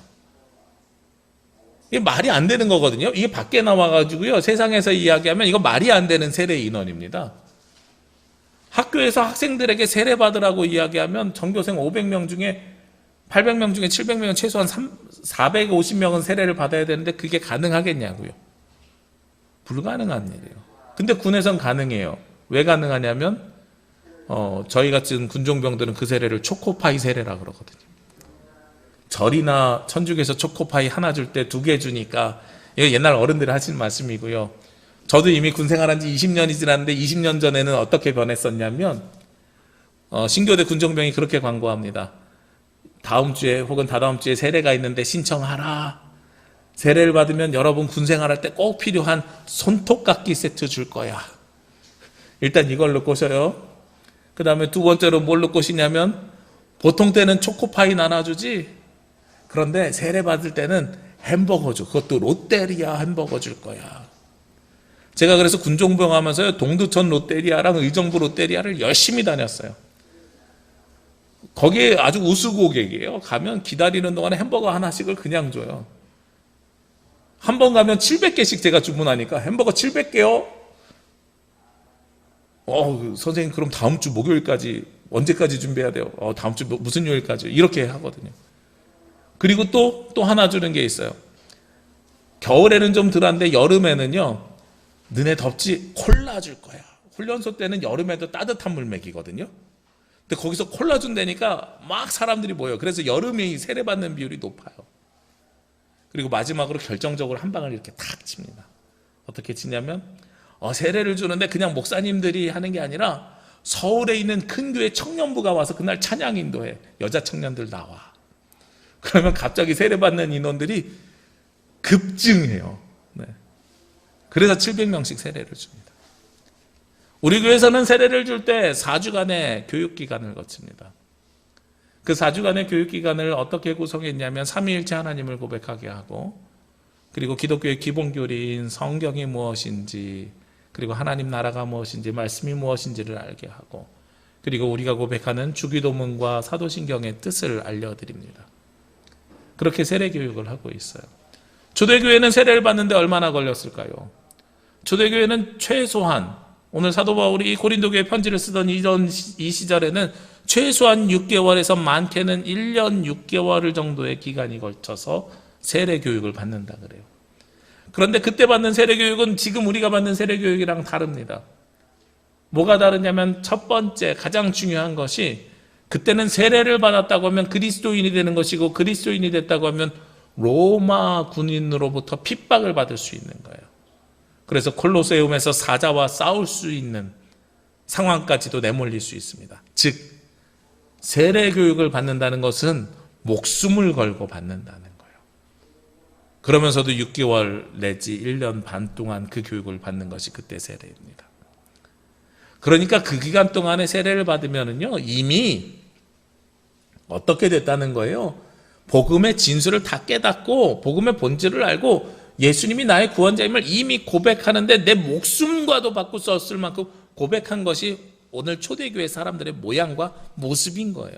이게 말이 안 되는 거거든요. 이게 밖에 나와가지고요. 세상에서 이야기하면 이거 말이 안 되는 세례 인원입니다. 학교에서 학생들에게 세례 받으라고 이야기하면 전교생 500명 중에 800명 중에 700명은 최소한 450명은 세례를 받아야 되는데 그게 가능하겠냐고요. 불가능한 일이에요. 근데 군에선 가능해요. 왜 가능하냐면 저희 같은 군종병들은 그 세례를 초코파이 세례라 그러거든요. 절이나 천주교에서 초코파이 하나 줄 때 2개 주니까, 이거 옛날 어른들이 하신 말씀이고요. 저도 이미 군 생활한 지 20년이 지났는데 20년 전에는 어떻게 변했었냐면 신교대 군종병이 그렇게 광고합니다. 다음 주에 혹은 다다음 주에 세례가 있는데 신청하라. 세례를 받으면 여러분 군 생활할 때 꼭 필요한 손톱깎이 세트 줄 거야. 일단 이걸로 꼬셔요. 그 다음에 두 번째로 뭘로 꼬시냐면 보통 때는 초코파이 나눠주지, 그런데 세례 받을 때는 햄버거 줘. 그것도 롯데리아 햄버거 줄 거야. 제가 그래서 군종병 하면서요, 동두천 롯데리아랑 의정부 롯데리아를 열심히 다녔어요. 거기에 아주 우수 고객이에요. 가면 기다리는 동안에 햄버거 하나씩을 그냥 줘요. 한 번 가면 700개씩 제가 주문하니까 햄버거 700개요? 선생님 그럼 다음 주 목요일까지 언제까지 준비해야 돼요? 다음 주 무슨 요일까지? 이렇게 하거든요. 그리고 또 하나 주는 게 있어요. 겨울에는 좀 덜한데 여름에는요, 너네 덥지? 콜라 줄 거야. 훈련소 때는 여름에도 따뜻한 물 먹이거든요. 근데 거기서 콜라 준다니까 막 사람들이 모여요. 그래서 여름에 세례받는 비율이 높아요. 그리고 마지막으로 결정적으로 한 방을 이렇게 탁 칩니다. 어떻게 치냐면 세례를 주는데 그냥 목사님들이 하는 게 아니라 서울에 있는 큰 교회 청년부가 와서 그날 찬양 인도해. 여자 청년들 나와. 그러면 갑자기 세례받는 인원들이 급증해요. 네. 그래서 700명씩 세례를 줍니다. 우리 교회에서는 세례를 줄 때 4주간의 교육기간을 거칩니다. 그 4주간의 교육기간을 어떻게 구성했냐면 삼위일체 하나님을 고백하게 하고, 그리고 기독교의 기본교리인 성경이 무엇인지, 그리고 하나님 나라가 무엇인지, 말씀이 무엇인지를 알게 하고, 그리고 우리가 고백하는 주기도문과 사도신경의 뜻을 알려드립니다. 그렇게 세례교육을 하고 있어요. 초대교회는 세례를 받는데 얼마나 걸렸을까요? 초대교회는 최소한, 오늘 사도 바울이 고린도교회 편지를 쓰던 이 시절에는 최소한 6개월에서 많게는 1년 6개월 정도의 기간이 걸쳐서 세례교육을 받는다 그래요. 그런데 그때 받는 세례교육은 지금 우리가 받는 세례교육이랑 다릅니다. 뭐가 다르냐면 첫 번째 가장 중요한 것이, 그때는 세례를 받았다고 하면 그리스도인이 되는 것이고, 그리스도인이 됐다고 하면 로마 군인으로부터 핍박을 받을 수 있는 거예요. 그래서 콜로세움에서 사자와 싸울 수 있는 상황까지도 내몰릴 수 있습니다. 즉 세례 교육을 받는다는 것은 목숨을 걸고 받는다는 거예요. 그러면서도 6개월 내지 1년 반 동안 그 교육을 받는 것이 그때 세례입니다. 그러니까 그 기간 동안에 세례를 받으면은요, 이미 어떻게 됐다는 거예요? 복음의 진수를 다 깨닫고 복음의 본질을 알고 예수님이 나의 구원자임을 이미 고백하는데 내 목숨과도 받고 썼을 만큼 고백한 것이 오늘 초대교회 사람들의 모양과 모습인 거예요.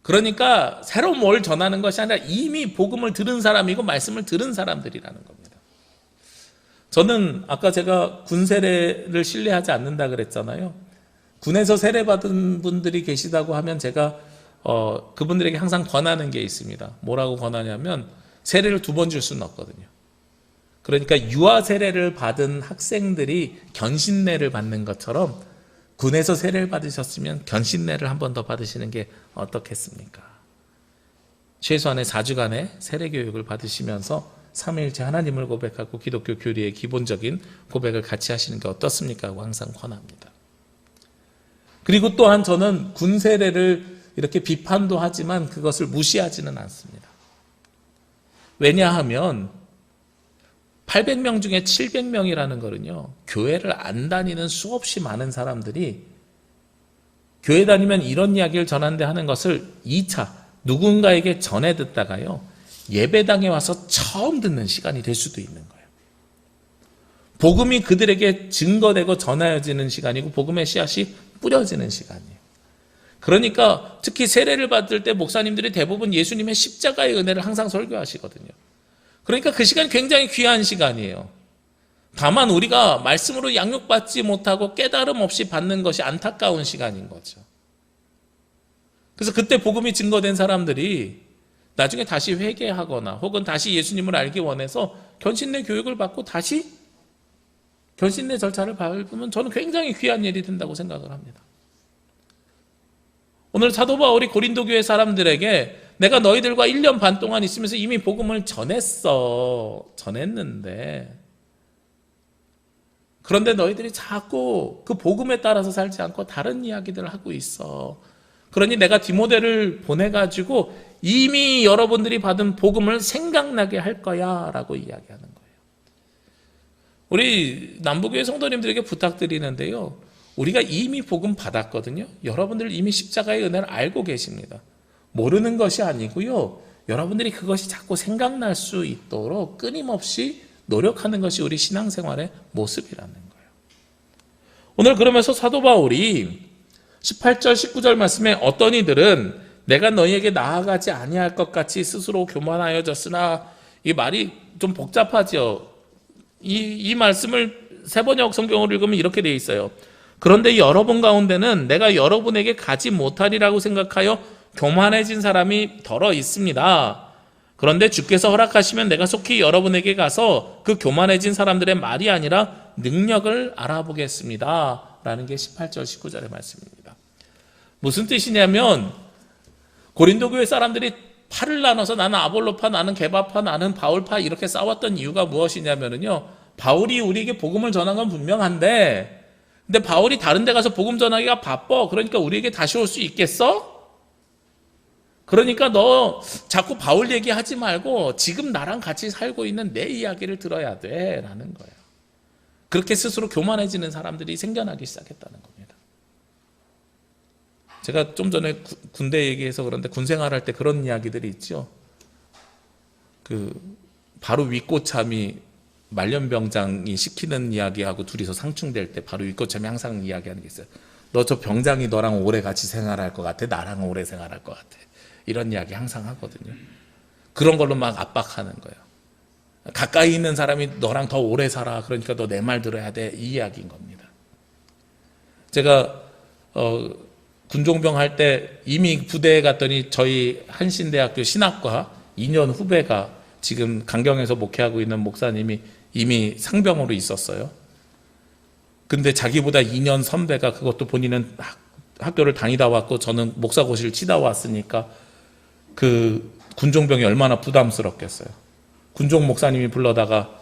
그러니까 새로 뭘 전하는 것이 아니라 이미 복음을 들은 사람이고 말씀을 들은 사람들이라는 겁니다. 저는 아까 제가 군 세례를 신뢰하지 않는다 그랬잖아요. 군에서 세례받은 분들이 계시다고 하면 제가 그분들에게 항상 권하는 게 있습니다. 뭐라고 권하냐면 세례를 2번 줄 수는 없거든요. 그러니까 유아 세례를 받은 학생들이 견신례를 받는 것처럼 군에서 세례를 받으셨으면 견신례를 한 번 더 받으시는 게 어떻겠습니까? 최소한의 4주간의 세례 교육을 받으시면서 삼위일체 하나님을 고백하고 기독교 교리의 기본적인 고백을 같이 하시는 게 어떻습니까? 하고 항상 권합니다. 그리고 또한 저는 군 세례를 이렇게 비판도 하지만 그것을 무시하지는 않습니다. 왜냐하면 800명 중에 700명이라는 거는요, 교회를 안 다니는 수없이 많은 사람들이 교회 다니면 이런 이야기를 전한대 하는 것을 2차 누군가에게 전해 듣다가요, 예배당에 와서 처음 듣는 시간이 될 수도 있는 거예요. 복음이 그들에게 증거되고 전해지는 시간이고 복음의 씨앗이 뿌려지는 시간이에요. 그러니까 특히 세례를 받을 때 목사님들이 대부분 예수님의 십자가의 은혜를 항상 설교하시거든요. 그러니까 그 시간이 굉장히 귀한 시간이에요. 다만 우리가 말씀으로 양육받지 못하고 깨달음 없이 받는 것이 안타까운 시간인 거죠. 그래서 그때 복음이 증거된 사람들이 나중에 다시 회개하거나 혹은 다시 예수님을 알기 원해서 견신례 교육을 받고 다시 견신례 절차를 밟으면 저는 굉장히 귀한 일이 된다고 생각을 합니다. 오늘 사도 바울이 고린도 교회 사람들에게 내가 너희들과 1년 반 동안 있으면서 이미 복음을 전했는데 그런데 너희들이 자꾸 그 복음에 따라서 살지 않고 다른 이야기들을 하고 있어. 그러니 내가 디모데를 보내가지고 이미 여러분들이 받은 복음을 생각나게 할 거야 라고 이야기하는 거예요. 우리 남부교회 성도님들에게 부탁드리는데요, 우리가 이미 복음 받았거든요. 여러분들 이미 십자가의 은혜를 알고 계십니다. 모르는 것이 아니고요, 여러분들이 그것이 자꾸 생각날 수 있도록 끊임없이 노력하는 것이 우리 신앙생활의 모습이라는 거예요. 오늘 그러면서 사도 바울이 18절 19절 말씀에 어떤 이들은 내가 너희에게 나아가지 아니할 것 같이 스스로 교만하여졌으나, 이 말이 좀 복잡하죠. 이 말씀을 세번역 성경으로 읽으면 이렇게 되어 있어요. 그런데 여러분 가운데는 내가 여러분에게 가지 못하리라고 생각하여 교만해진 사람이 덜어 있습니다. 그런데 주께서 허락하시면 내가 속히 여러분에게 가서 그 교만해진 사람들의 말이 아니라 능력을 알아보겠습니다. 라는 게 18절 19절의 말씀입니다. 무슨 뜻이냐면 고린도 교회 사람들이 파를 나눠서 나는 아볼로파, 나는 게바파, 나는 바울파 이렇게 싸웠던 이유가 무엇이냐면요, 바울이 우리에게 복음을 전한 건 분명한데 근데 바울이 다른 데 가서 복음 전하기가 바빠. 그러니까 우리에게 다시 올 수 있겠어? 그러니까 너 자꾸 바울 얘기하지 말고 지금 나랑 같이 살고 있는 내 이야기를 들어야 돼 라는 거예요. 그렇게 스스로 교만해지는 사람들이 생겨나기 시작했다는 겁니다. 제가 좀 전에 군대 얘기해서 그런데 군 생활할 때 그런 이야기들이 있죠. 바로 윗고참이 말년병장이 시키는 이야기하고 둘이서 상충될 때 바로 윗고참이 항상 이야기하는 게 있어요. 너 저 병장이 너랑 오래 같이 생활할 것 같아? 나랑 오래 생활할 것 같아? 이런 이야기 항상 하거든요. 그런 걸로 막 압박하는 거예요. 가까이 있는 사람이 너랑 더 오래 살아. 그러니까 너 내 말 들어야 돼. 이 이야기인 겁니다. 제가 군종병 할 때 이미 부대에 갔더니 저희 한신대학교 신학과 2년 후배가 지금 강경에서 목회하고 있는 목사님이 이미 상병으로 있었어요. 근데 자기보다 2년 선배가, 그것도 본인은 학교를 다니다 왔고 저는 목사고시를 치다 왔으니까 그 군종병이 얼마나 부담스럽겠어요. 군종 목사님이 불러다가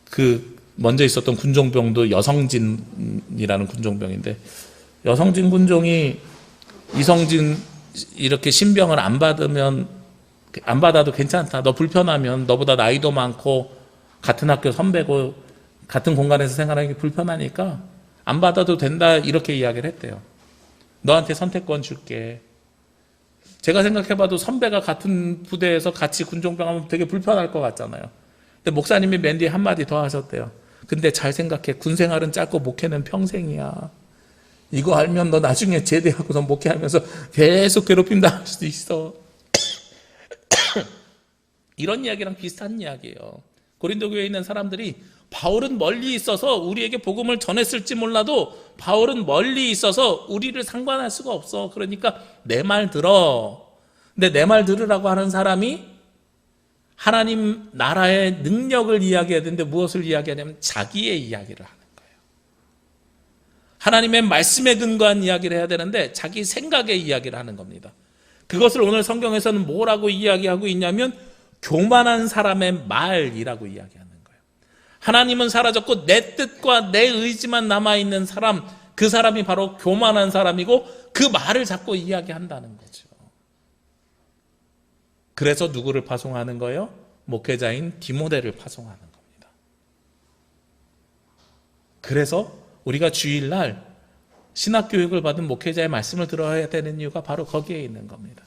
그 먼저 있었던 군종병도 여성진이라는 군종병인데 여성진 군종이 이성진 이렇게 신병을 안 받아도 괜찮다. 너 불편하면, 너보다 나이도 많고 같은 학교 선배고 같은 공간에서 생활하기 불편하니까 안 받아도 된다, 이렇게 이야기를 했대요. 너한테 선택권 줄게. 제가 생각해봐도 선배가 같은 부대에서 같이 군종병 하면 되게 불편할 것 같잖아요. 근데 목사님이 맨 뒤에 한마디 더 하셨대요. 근데 잘 생각해. 군생활은 짧고 목회는 평생이야. 이거 알면 너 나중에 제대하고서 목회하면서 계속 괴롭힘 당할 수도 있어. 이런 이야기랑 비슷한 이야기예요. 고린도 교회에 있는 사람들이 바울은 멀리 있어서 우리에게 복음을 전했을지 몰라도 바울은 멀리 있어서 우리를 상관할 수가 없어. 그러니까 내 말 들어. 근데 내 말 들으라고 하는 사람이 하나님 나라의 능력을 이야기해야 되는데 무엇을 이야기하냐면 자기의 이야기를 하는 거예요. 하나님의 말씀에 근거한 이야기를 해야 되는데 자기 생각의 이야기를 하는 겁니다. 그것을 오늘 성경에서는 뭐라고 이야기하고 있냐면 교만한 사람의 말이라고 이야기하는 거예요. 하나님은 사라졌고 내 뜻과 내 의지만 남아있는 사람, 그 사람이 바로 교만한 사람이고 그 말을 자꾸 이야기한다는 거죠. 그래서 누구를 파송하는 거예요? 목회자인 디모데를 파송하는 겁니다. 그래서 우리가 주일날 신학교육을 받은 목회자의 말씀을 들어야 되는 이유가 바로 거기에 있는 겁니다.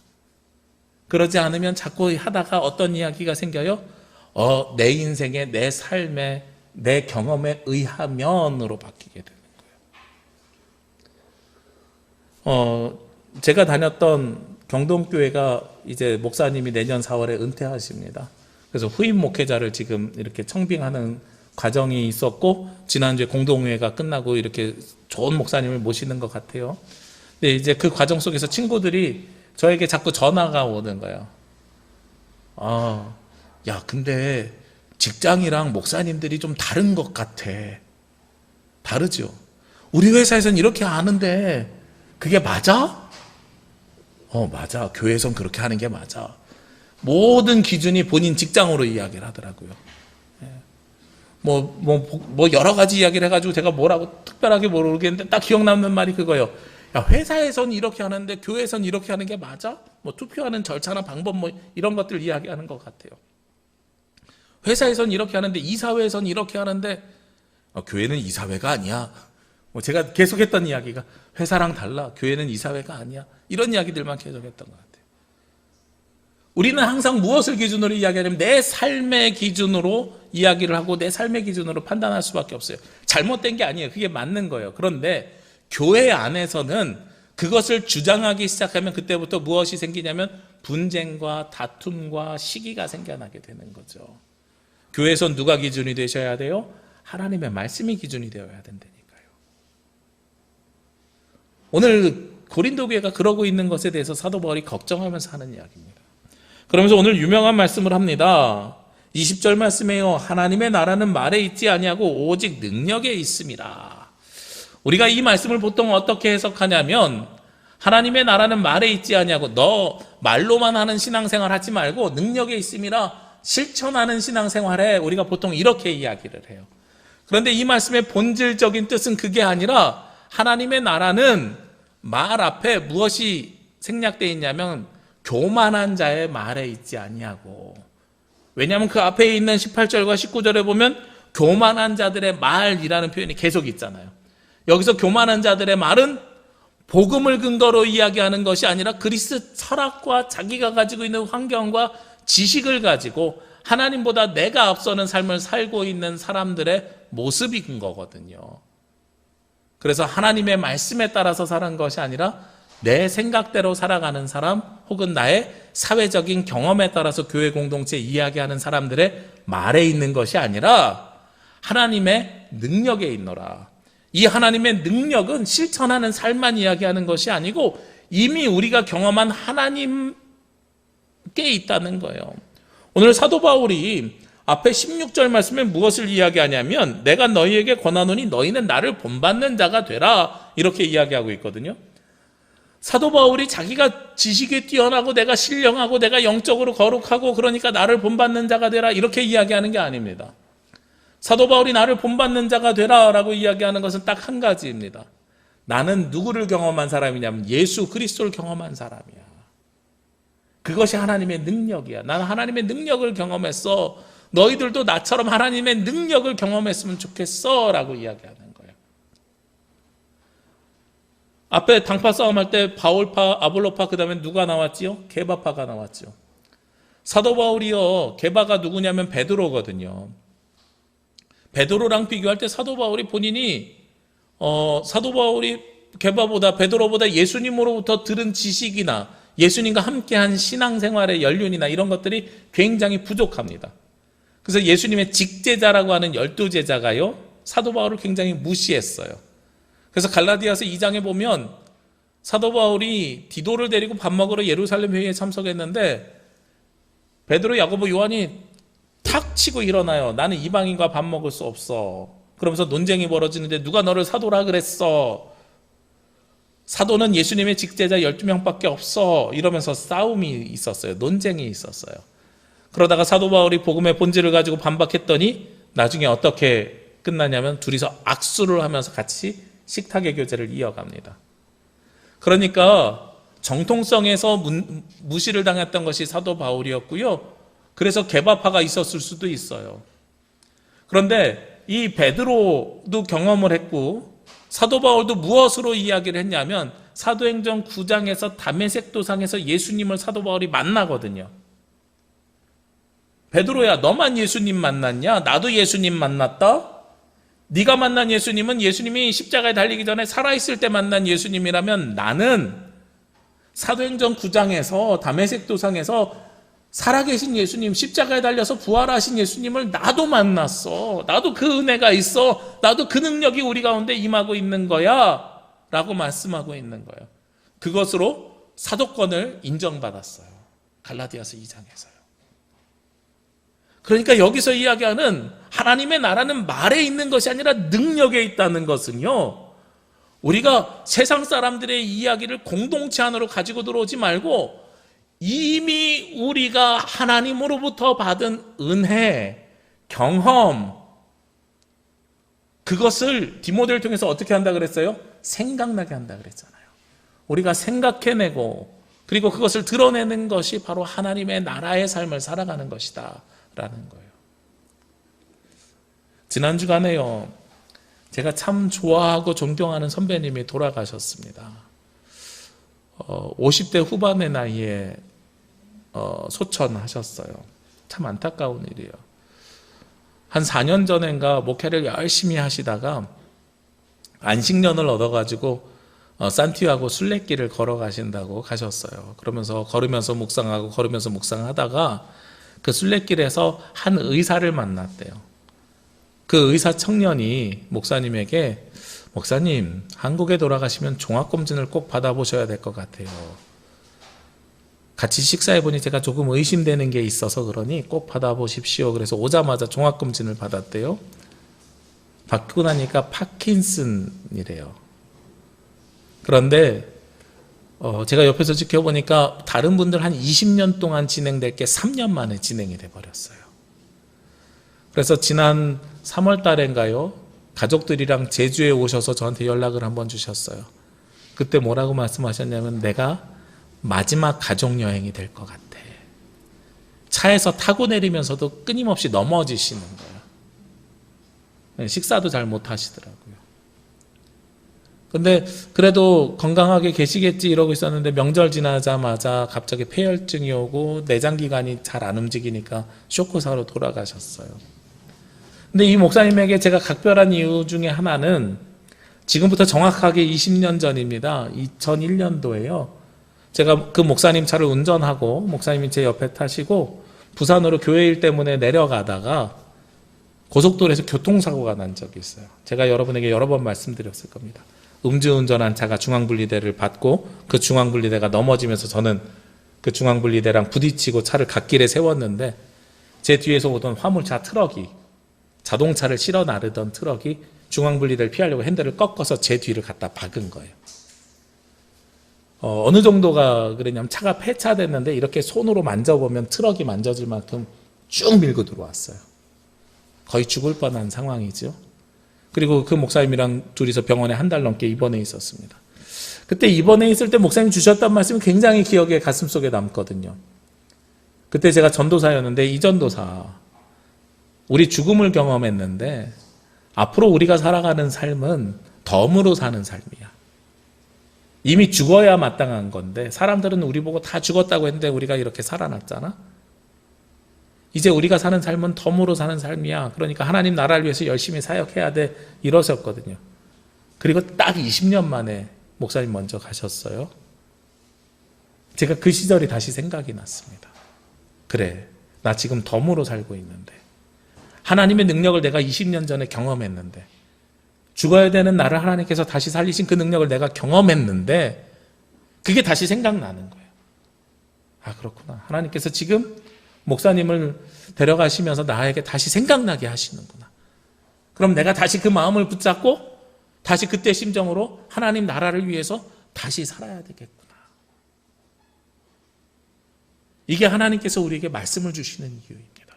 그러지 않으면 자꾸 하다가 어떤 이야기가 생겨요? 내 인생에, 내 삶에, 내 경험에 의하면으로 바뀌게 되는 거예요. 제가 다녔던 경동교회가 이제 목사님이 내년 4월에 은퇴하십니다. 그래서 후임 목회자를 지금 이렇게 청빙하는 과정이 있었고, 지난주에 공동회가 끝나고 이렇게 좋은 목사님을 모시는 것 같아요. 근데 이제 그 과정 속에서 친구들이 저에게 자꾸 전화가 오는 거예요. 야, 근데 직장이랑 목사님들이 좀 다른 것 같아. 다르죠? 우리 회사에서는 이렇게 하는데 그게 맞아? 맞아. 교회에선 그렇게 하는 게 맞아. 모든 기준이 본인 직장으로 이야기를 하더라고요. 여러 가지 이야기를 해가지고 제가 뭐라고 특별하게 모르겠는데 딱 기억 남는 말이 그거예요. 야, 회사에선 이렇게 하는데 교회에선 이렇게 하는 게 맞아? 투표하는 절차나 방법 이런 것들 이야기하는 것 같아요. 회사에선 이렇게 하는데 이사회에선 이렇게 하는데 교회는 이사회가 아니야. 제가 계속했던 이야기가 회사랑 달라. 교회는 이사회가 아니야. 이런 이야기들만 계속했던 것 같아요. 우리는 항상 무엇을 기준으로 이야기하냐면 내 삶의 기준으로 이야기를 하고 내 삶의 기준으로 판단할 수밖에 없어요. 잘못된 게 아니에요. 그게 맞는 거예요. 그런데 교회 안에서는 그것을 주장하기 시작하면 그때부터 무엇이 생기냐면 분쟁과 다툼과 시기가 생겨나게 되는 거죠. 교회에선 누가 기준이 되셔야 돼요? 하나님의 말씀이 기준이 되어야 된다니까요. 오늘 고린도 교회가 그러고 있는 것에 대해서 사도 바울이 걱정하면서 하는 이야기입니다. 그러면서 오늘 유명한 말씀을 합니다. 20절 말씀에요. 하나님의 나라는 말에 있지 아니하고 오직 능력에 있습니다. 우리가 이 말씀을 보통 어떻게 해석하냐면 하나님의 나라는 말에 있지 아니하고 너 말로만 하는 신앙생활 하지 말고 능력에 있음이라 실천하는 신앙생활에 우리가 보통 이렇게 이야기를 해요. 그런데 이 말씀의 본질적인 뜻은 그게 아니라 하나님의 나라는 말 앞에 무엇이 생략되어 있냐면 교만한 자의 말에 있지 아니하고, 왜냐하면 그 앞에 있는 18절과 19절에 보면 교만한 자들의 말이라는 표현이 계속 있잖아요. 여기서 교만한 자들의 말은 복음을 근거로 이야기하는 것이 아니라 그리스 철학과 자기가 가지고 있는 환경과 지식을 가지고 하나님보다 내가 앞서는 삶을 살고 있는 사람들의 모습인 거거든요. 그래서 하나님의 말씀에 따라서 사는 것이 아니라 내 생각대로 살아가는 사람 혹은 나의 사회적인 경험에 따라서 교회 공동체 이야기하는 사람들의 말에 있는 것이 아니라 하나님의 능력에 있노라. 이 하나님의 능력은 실천하는 삶만 이야기하는 것이 아니고 이미 우리가 경험한 하나님께 있다는 거예요. 오늘 사도 바울이 앞에 16절 말씀에 무엇을 이야기하냐면 내가 너희에게 권하노니 너희는 나를 본받는 자가 되라 이렇게 이야기하고 있거든요. 사도 바울이 자기가 지식이 뛰어나고 내가 신령하고 내가 영적으로 거룩하고 그러니까 나를 본받는 자가 되라 이렇게 이야기하는 게 아닙니다. 사도 바울이 나를 본받는 자가 되라 라고 이야기하는 것은 딱 한 가지입니다. 나는 누구를 경험한 사람이냐면 예수 그리스도를 경험한 사람이야. 그것이 하나님의 능력이야. 나는 하나님의 능력을 경험했어. 너희들도 나처럼 하나님의 능력을 경험했으면 좋겠어 라고 이야기하는 거예요. 앞에 당파 싸움할 때 바울파, 아볼로파, 그 다음에 누가 나왔지요? 게바파가 나왔죠. 사도 바울이요, 게바가 누구냐면 베드로거든요. 베드로랑 비교할 때 사도 바울이 본인이 사도 바울이 게바보다, 베드로보다 예수님으로부터 들은 지식이나 예수님과 함께한 신앙생활의 연륜이나 이런 것들이 굉장히 부족합니다. 그래서 예수님의 직제자라고 하는 12제자가요 사도 바울을 굉장히 무시했어요. 그래서 갈라디아서 2장에 보면 사도 바울이 디도를 데리고 밥 먹으러 예루살렘 회의에 참석했는데 베드로, 야고보, 요한이 탁 치고 일어나요. 나는 이방인과 밥 먹을 수 없어. 그러면서 논쟁이 벌어지는데 누가 너를 사도라 그랬어? 사도는 예수님의 직제자 12명밖에 없어. 이러면서 싸움이 있었어요. 논쟁이 있었어요. 그러다가 사도 바울이 복음의 본질을 가지고 반박했더니 나중에 어떻게 끝나냐면 둘이서 악수를 하면서 같이 식탁의 교제를 이어갑니다. 그러니까 정통성에서 무시를 당했던 것이 사도 바울이었고요. 그래서 게바파가 있었을 수도 있어요. 그런데 이 베드로도 경험을 했고 사도 바울도 무엇으로 이야기를 했냐면 사도행전 9장에서 다메섹 도상에서 예수님을 사도 바울이 만나거든요. 베드로야, 너만 예수님 만났냐? 나도 예수님 만났다? 네가 만난 예수님은 예수님이 십자가에 달리기 전에 살아있을 때 만난 예수님이라면 나는 사도행전 9장에서 다메섹 도상에서 살아계신 예수님, 십자가에 달려서 부활하신 예수님을 나도 만났어. 나도 그 은혜가 있어. 나도 그 능력이 우리 가운데 임하고 있는 거야 라고 말씀하고 있는 거예요. 그것으로 사도권을 인정받았어요. 갈라디아서 2장에서요. 그러니까 여기서 이야기하는 하나님의 나라는 말에 있는 것이 아니라 능력에 있다는 것은요, 우리가 세상 사람들의 이야기를 공동체 안으로 가지고 들어오지 말고 이미 우리가 하나님으로부터 받은 은혜, 경험, 그것을 디모데를 통해서 어떻게 한다 그랬어요? 생각나게 한다 그랬잖아요. 우리가 생각해내고 그리고 그것을 드러내는 것이 바로 하나님의 나라의 삶을 살아가는 것이다 라는 거예요. 지난 주간에요, 제가 참 좋아하고 존경하는 선배님이 돌아가셨습니다. 50대 후반의 나이에 소천하셨어요. 참 안타까운 일이에요. 한 4년 전인가 목회를 열심히 하시다가 안식년을 얻어가지고 산티아고 순례길을 걸어가신다고 가셨어요. 그러면서 걸으면서 묵상하고 걸으면서 묵상하다가 그 순례길에서 한 의사를 만났대요. 그 의사 청년이 목사님에게, 목사님, 한국에 돌아가시면 종합검진을 꼭 받아보셔야 될 것 같아요. 같이 식사해보니 제가 조금 의심되는 게 있어서 그러니 꼭 받아보십시오. 그래서 오자마자 종합검진을 받았대요. 받고 나니까 파킨슨이래요. 그런데 제가 옆에서 지켜보니까 다른 분들 한 20년 동안 진행될 게 3년 만에 진행이 돼버렸어요. 그래서 지난 3월 달인가요? 가족들이랑 제주에 오셔서 저한테 연락을 한번 주셨어요. 그때 뭐라고 말씀하셨냐면 내가 마지막 가족여행이 될 것 같아. 차에서 타고 내리면서도 끊임없이 넘어지시는 거예요. 식사도 잘 못하시더라고요. 근데 그래도 건강하게 계시겠지 이러고 있었는데 명절 지나자마자 갑자기 폐혈증이 오고 내장기관이 잘 안 움직이니까 쇼크사로 돌아가셨어요. 근데 이 목사님에게 제가 각별한 이유 중에 하나는 지금부터 정확하게 20년 전입니다. 2001년도에요. 제가 그 목사님 차를 운전하고 목사님이 제 옆에 타시고 부산으로 교회 일 때문에 내려가다가 고속도로에서 교통사고가 난 적이 있어요. 제가 여러분에게 여러 번 말씀드렸을 겁니다. 음주운전한 차가 중앙분리대를 받고 그 중앙분리대가 넘어지면서 저는 그 중앙분리대랑 부딪히고 차를 갓길에 세웠는데 제 뒤에서 오던 화물차 트럭이, 자동차를 실어 나르던 트럭이 중앙분리대를 피하려고 핸들을 꺾어서 제 뒤를 갖다 박은 거예요. 어느 정도가 그랬냐면 차가 폐차됐는데 이렇게 손으로 만져보면 트럭이 만져질 만큼 쭉 밀고 들어왔어요. 거의 죽을 뻔한 상황이죠. 그리고 그 목사님이랑 둘이서 병원에 한 달 넘게 입원해 있었습니다. 그때 입원해 있을 때 목사님이 주셨던 말씀이 굉장히 기억에 가슴속에 남거든요. 그때 제가 전도사였는데 이 전도사, 우리 죽음을 경험했는데 앞으로 우리가 살아가는 삶은 덤으로 사는 삶이야. 이미 죽어야 마땅한 건데 사람들은 우리 보고 다 죽었다고 했는데 우리가 이렇게 살아났잖아. 이제 우리가 사는 삶은 덤으로 사는 삶이야. 그러니까 하나님 나라를 위해서 열심히 사역해야 돼. 이러셨거든요. 그리고 딱 20년 만에 목사님 먼저 가셨어요. 제가 그 시절이 다시 생각이 났습니다. 그래, 나 지금 덤으로 살고 있는데 하나님의 능력을 내가 20년 전에 경험했는데 죽어야 되는 나를 하나님께서 다시 살리신 그 능력을 내가 경험했는데 그게 다시 생각나는 거예요. 아, 그렇구나. 하나님께서 지금 목사님을 데려가시면서 나에게 다시 생각나게 하시는구나. 그럼 내가 다시 그 마음을 붙잡고 다시 그때 심정으로 하나님 나라를 위해서 다시 살아야 되겠구나. 이게 하나님께서 우리에게 말씀을 주시는 이유입니다.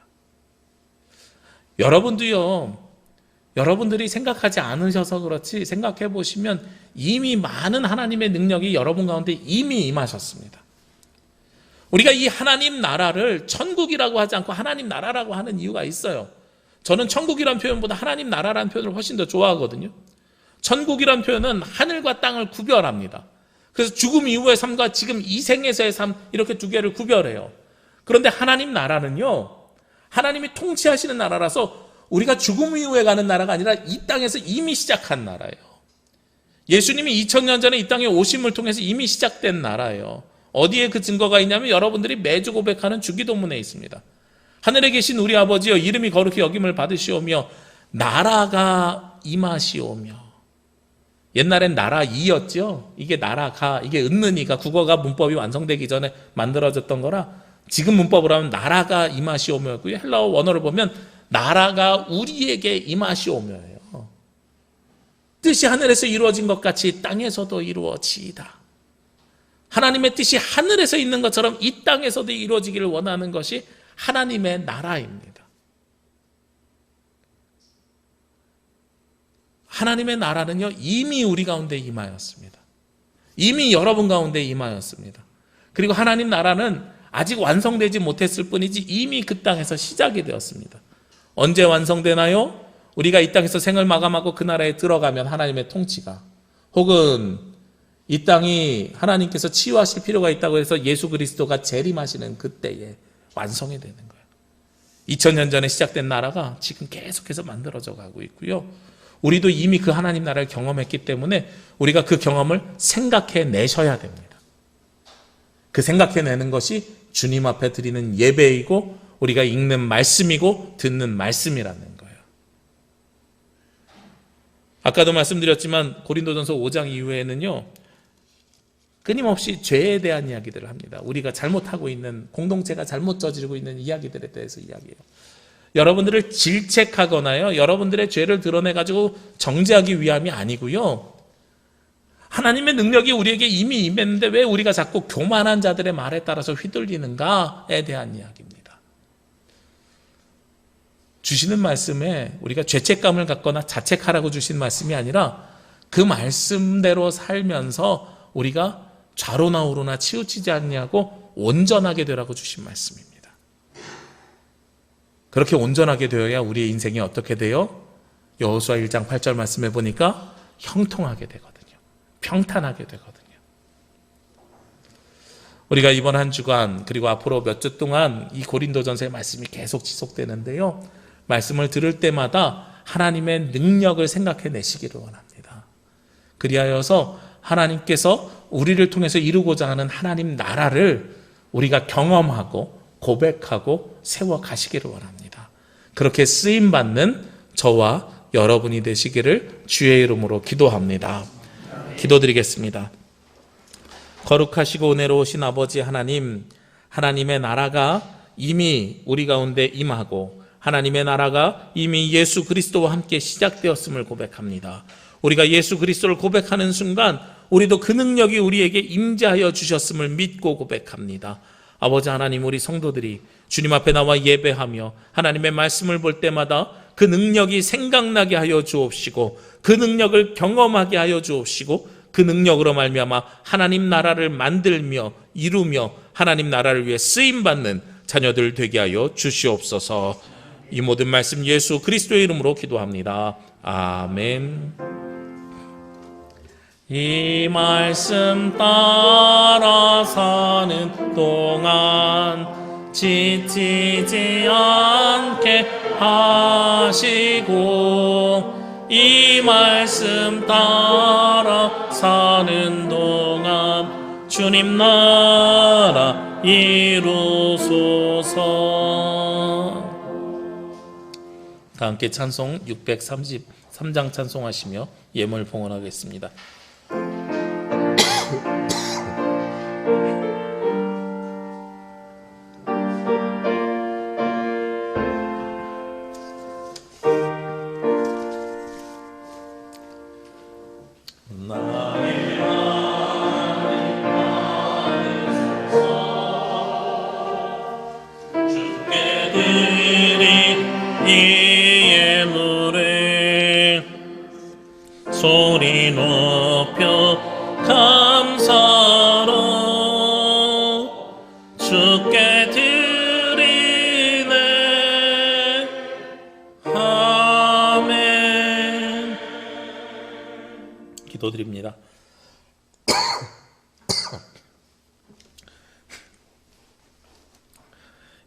여러분도요, 여러분들이 생각하지 않으셔서 그렇지 생각해 보시면 이미 많은 하나님의 능력이 여러분 가운데 이미 임하셨습니다. 우리가 이 하나님 나라를 천국이라고 하지 않고 하나님 나라라고 하는 이유가 있어요. 저는 천국이란 표현보다 하나님 나라라는 표현을 훨씬 더 좋아하거든요. 천국이란 표현은 하늘과 땅을 구별합니다. 그래서 죽음 이후의 삶과 지금 이 생에서의 삶 이렇게 두 개를 구별해요. 그런데 하나님 나라는요, 하나님이 통치하시는 나라라서 우리가 죽음 이후에 가는 나라가 아니라 이 땅에서 이미 시작한 나라예요. 예수님이 2000년 전에 이 땅에 오심을 통해서 이미 시작된 나라예요. 어디에 그 증거가 있냐면 여러분들이 매주 고백하는 주기도문에 있습니다. 하늘에 계신 우리 아버지여, 이름이 거룩히 여김을 받으시오며 나라가 임하시오며. 옛날엔 나라 이였죠. 이게 나라가, 이게 은는이가 국어가 문법이 완성되기 전에 만들어졌던 거라 지금 문법으로 하면 나라가 임하시오며고요. 헬라어 원어를 보면 나라가 우리에게 임하시오며예요. 뜻이 하늘에서 이루어진 것 같이 땅에서도 이루어지이다. 하나님의 뜻이 하늘에서 있는 것처럼 이 땅에서도 이루어지기를 원하는 것이 하나님의 나라입니다. 하나님의 나라는요, 이미 우리 가운데 임하였습니다. 이미 여러분 가운데 임하였습니다. 그리고 하나님 나라는 아직 완성되지 못했을 뿐이지 이미 그 땅에서 시작이 되었습니다. 언제 완성되나요? 우리가 이 땅에서 생을 마감하고 그 나라에 들어가면 하나님의 통치가, 혹은 이 땅이 하나님께서 치유하실 필요가 있다고 해서 예수 그리스도가 재림하시는 그때에 완성이 되는 거예요. 2000년 전에 시작된 나라가 지금 계속해서 만들어져 가고 있고요. 우리도 이미 그 하나님 나라를 경험했기 때문에 우리가 그 경험을 생각해내셔야 됩니다. 그 생각해내는 것이 주님 앞에 드리는 예배이고 우리가 읽는 말씀이고 듣는 말씀이라는 거예요. 아까도 말씀드렸지만 고린도전서 5장 이후에는요, 끊임없이 죄에 대한 이야기들을 합니다. 우리가 잘못하고 있는, 공동체가 잘못 저지르고 있는 이야기들에 대해서 이야기해요. 여러분들을 질책하거나요, 여러분들의 죄를 드러내가지고 정죄하기 위함이 아니고요, 하나님의 능력이 우리에게 이미 임했는데 왜 우리가 자꾸 교만한 자들의 말에 따라서 휘둘리는가에 대한 이야기입니다. 주시는 말씀에 우리가 죄책감을 갖거나 자책하라고 주신 말씀이 아니라 그 말씀대로 살면서 우리가 좌로나 우로나 치우치지 않냐고 온전하게 되라고 주신 말씀입니다. 그렇게 온전하게 되어야 우리의 인생이 어떻게 돼요? 여호수아 1장 8절 말씀해 보니까 형통하게 되거든요. 평탄하게 되거든요. 우리가 이번 한 주간 그리고 앞으로 몇 주 동안 이 고린도전서의 말씀이 계속 지속되는데요, 말씀을 들을 때마다 하나님의 능력을 생각해내시기를 원합니다. 그리하여서 하나님께서 우리를 통해서 이루고자 하는 하나님 나라를 우리가 경험하고 고백하고 세워가시기를 원합니다. 그렇게 쓰임받는 저와 여러분이 되시기를 주의 이름으로 기도합니다. 기도드리겠습니다. 거룩하시고 은혜로우신 아버지 하나님, 하나님의 나라가 이미 우리 가운데 임하고 하나님의 나라가 이미 예수 그리스도와 함께 시작되었음을 고백합니다. 우리가 예수 그리스도를 고백하는 순간 우리도 그 능력이 우리에게 임재하여 주셨음을 믿고 고백합니다. 아버지 하나님, 우리 성도들이 주님 앞에 나와 예배하며 하나님의 말씀을 볼 때마다 그 능력이 생각나게 하여 주옵시고 그 능력을 경험하게 하여 주옵시고 그 능력으로 말미암아 하나님 나라를 만들며 이루며 하나님 나라를 위해 쓰임받는 자녀들 되게 하여 주시옵소서. 이 모든 말씀 예수 그리스도의 이름으로 기도합니다. 아멘. 이 말씀 따라 사는 동안 지치지 않게 하시고 이 말씀 따라 사는 동안 주님 나라 이루소서. 다 함께 찬송 633장 찬송하시며 예물 봉헌하겠습니다. 이 예물을 소리 높여 감사로 주께 드리네. 아멘. 기도드립니다.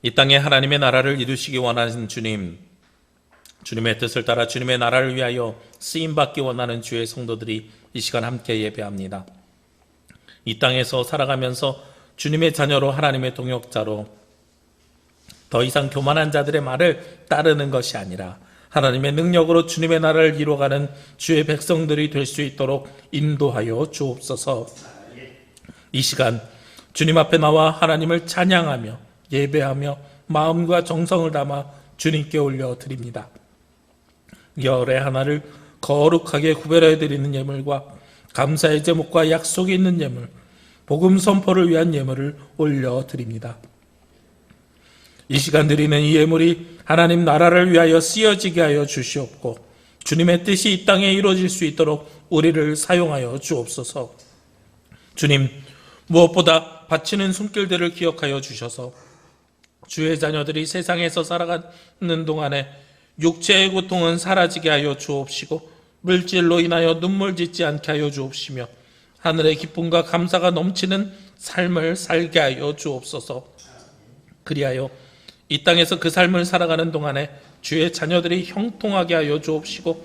이 땅에 하나님의 나라를 이루시기 원하는 주님, 주님의 뜻을 따라 주님의 나라를 위하여 쓰임받기 원하는 주의 성도들이 이 시간 함께 예배합니다. 이 땅에서 살아가면서 주님의 자녀로 하나님의 동역자로 더 이상 교만한 자들의 말을 따르는 것이 아니라 하나님의 능력으로 주님의 나라를 이루어가는 주의 백성들이 될 수 있도록 인도하여 주옵소서. 이 시간 주님 앞에 나와 하나님을 찬양하며 예배하며 마음과 정성을 담아 주님께 올려드립니다. 열의 하나를 거룩하게 구별해드리는 예물과 감사의 제목과 약속이 있는 예물, 복음 선포를 위한 예물을 올려드립니다. 이 시간 드리는 이 예물이 하나님 나라를 위하여 쓰여지게 하여 주시옵고 주님의 뜻이 이 땅에 이루어질 수 있도록 우리를 사용하여 주옵소서. 주님, 무엇보다 바치는 손길들을 기억하여 주셔서 주의 자녀들이 세상에서 살아가는 동안에 육체의 고통은 사라지게 하여 주옵시고 물질로 인하여 눈물 짓지 않게 하여 주옵시며 하늘의 기쁨과 감사가 넘치는 삶을 살게 하여 주옵소서. 그리하여 이 땅에서 그 삶을 살아가는 동안에 주의 자녀들이 형통하게 하여 주옵시고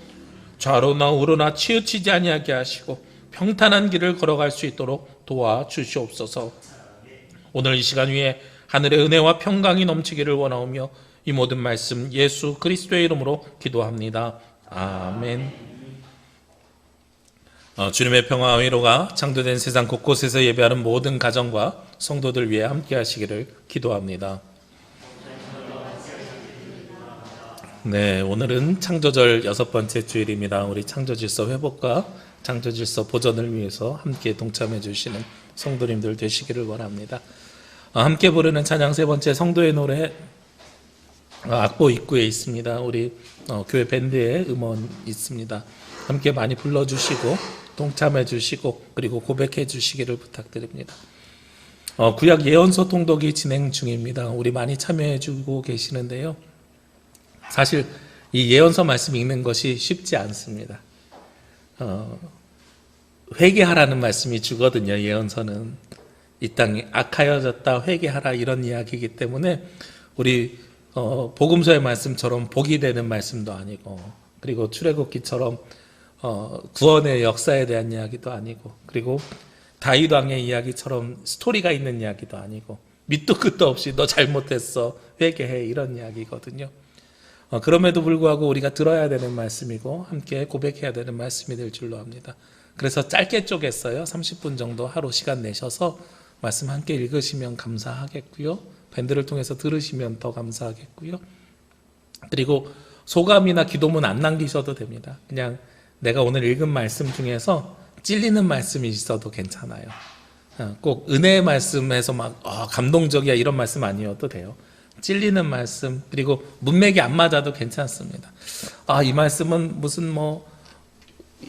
좌로나 우로나 치우치지 아니하게 하시고 평탄한 길을 걸어갈 수 있도록 도와주시옵소서. 오늘 이 시간 위에 하늘의 은혜와 평강이 넘치기를 원하오며 이 모든 말씀 예수 그리스도의 이름으로 기도합니다. 아멘. 주님의 평화와 위로가 창조된 세상 곳곳에서 예배하는 모든 가정과 성도들 위해 함께 하시기를 기도합니다. 네, 오늘은 창조절 6번째 주일입니다. 우리 창조질서 회복과 창조질서 보전을 위해서 함께 동참해 주시는 성도님들 되시기를 원합니다. 함께 부르는 찬양 세 번째 성도의 노래 악보 입구에 있습니다. 우리 교회 밴드에 음원 있습니다. 함께 많이 불러주시고 동참해 주시고 그리고 고백해 주시기를 부탁드립니다. 구약 예언서 통독이 진행 중입니다. 우리 많이 참여해 주고 계시는데요. 사실 이 예언서 말씀 읽는 것이 쉽지 않습니다. 회개하라는 말씀이 주거든요. 예언서는 이 땅이 악하여졌다 회개하라 이런 이야기이기 때문에 우리 복음서의 말씀처럼 복이 되는 말씀도 아니고 그리고 출애굽기처럼 구원의 역사에 대한 이야기도 아니고 그리고 다윗 왕의 이야기처럼 스토리가 있는 이야기도 아니고 밑도 끝도 없이 너 잘못했어 회개해 이런 이야기거든요. 그럼에도 불구하고 우리가 들어야 되는 말씀이고 함께 고백해야 되는 말씀이 될 줄로 압니다. 그래서 짧게 쪼갰어요. 30분 정도 하루 시간 내셔서 말씀 함께 읽으시면 감사하겠고요. 밴드를 통해서 들으시면 더 감사하겠고요. 그리고 소감이나 기도문 안 남기셔도 됩니다. 그냥 내가 오늘 읽은 말씀 중에서 찔리는 말씀이 있어도 괜찮아요. 꼭 은혜의 말씀에서 막 감동적이야 이런 말씀 아니어도 돼요. 찔리는 말씀, 그리고 문맥이 안 맞아도 괜찮습니다. 이 말씀은 무슨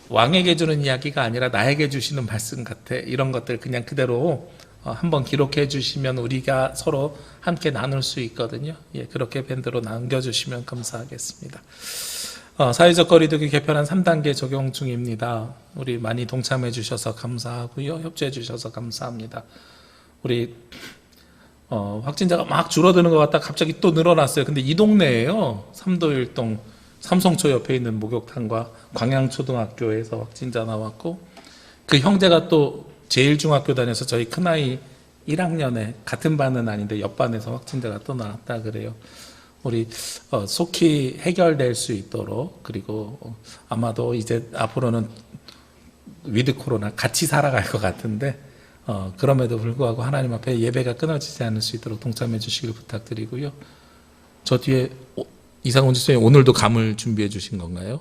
왕에게 주는 이야기가 아니라 나에게 주시는 말씀 같아. 이런 것들 그냥 그대로 한번 기록해 주시면 우리가 서로 함께 나눌 수 있거든요. 그렇게 밴드로 남겨주시면 감사하겠습니다. 사회적 거리두기 개편안 3단계 적용 중입니다. 우리 많이 동참해 주셔서 감사하고요. 협조해 주셔서 감사합니다. 우리 확진자가 막 줄어드는 것 같다 갑자기 또 늘어났어요. 근데 이 동네에요. 삼도일동 삼성초 옆에 있는 목욕탕과 광양초등학교에서 확진자 나왔고, 그 형제가 또 제일중학교 다녀서 저희 큰아이 1학년에 같은 반은 아닌데 옆반에서 확진자가 또 나왔다 그래요. 우리 속히 해결될 수 있도록, 그리고 아마도 이제 앞으로는 위드 코로나 같이 살아갈 것 같은데 그럼에도 불구하고 하나님 앞에 예배가 끊어지지 않을 수 있도록 동참해 주시길 부탁드리고요. 저 뒤에 이상훈 지사님 오늘도 감을 준비해 주신 건가요?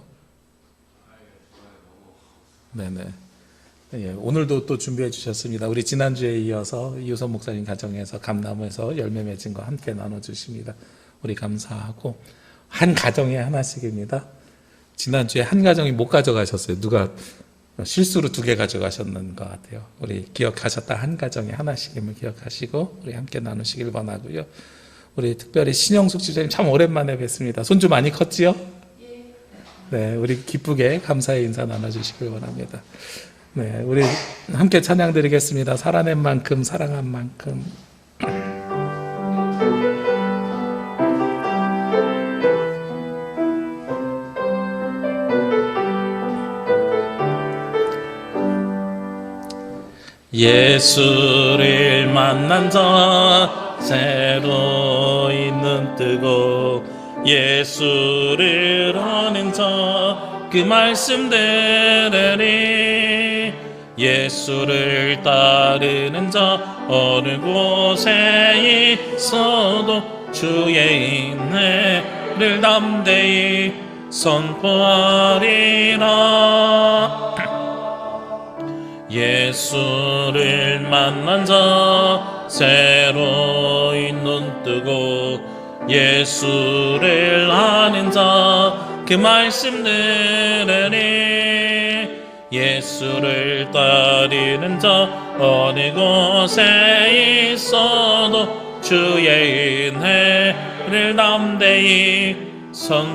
네네. 오늘도 또 준비해 주셨습니다. 우리 지난주에 이어서 이우선 목사님 가정에서 감나무에서 열매 맺은 거 함께 나눠주십니다. 우리 감사하고, 한 가정에 하나씩입니다. 지난주에 한 가정이 못 가져가셨어요. 누가 실수로 2개 가져가셨는 것 같아요. 우리 기억하셨다 한 가정에 하나씩임을 기억하시고 우리 함께 나누시길 원하고요. 우리 특별히 신영숙 지사님 참 오랜만에 뵙습니다. 손주 많이 컸지요? 네, 우리 기쁘게 감사의 인사 나눠주시길 원합니다. 네, 우리 함께 찬양 드리겠습니다. 살아낸 만큼 사랑한 만큼. 예수를 만난 자 새로이 눈 뜨고 예수를 아는 자 그 말씀 들으리. 예수를 따르는 자 어느 곳에 있어도 주의 인내를 담대히 선포하리라. 예수를 만난 자 새로이 눈 뜨고 예수를 아는 자 그 말씀 들으니. 예수를 따르는 자 어느 곳에 있어도 주의 은혜를 담대히 선포하리라.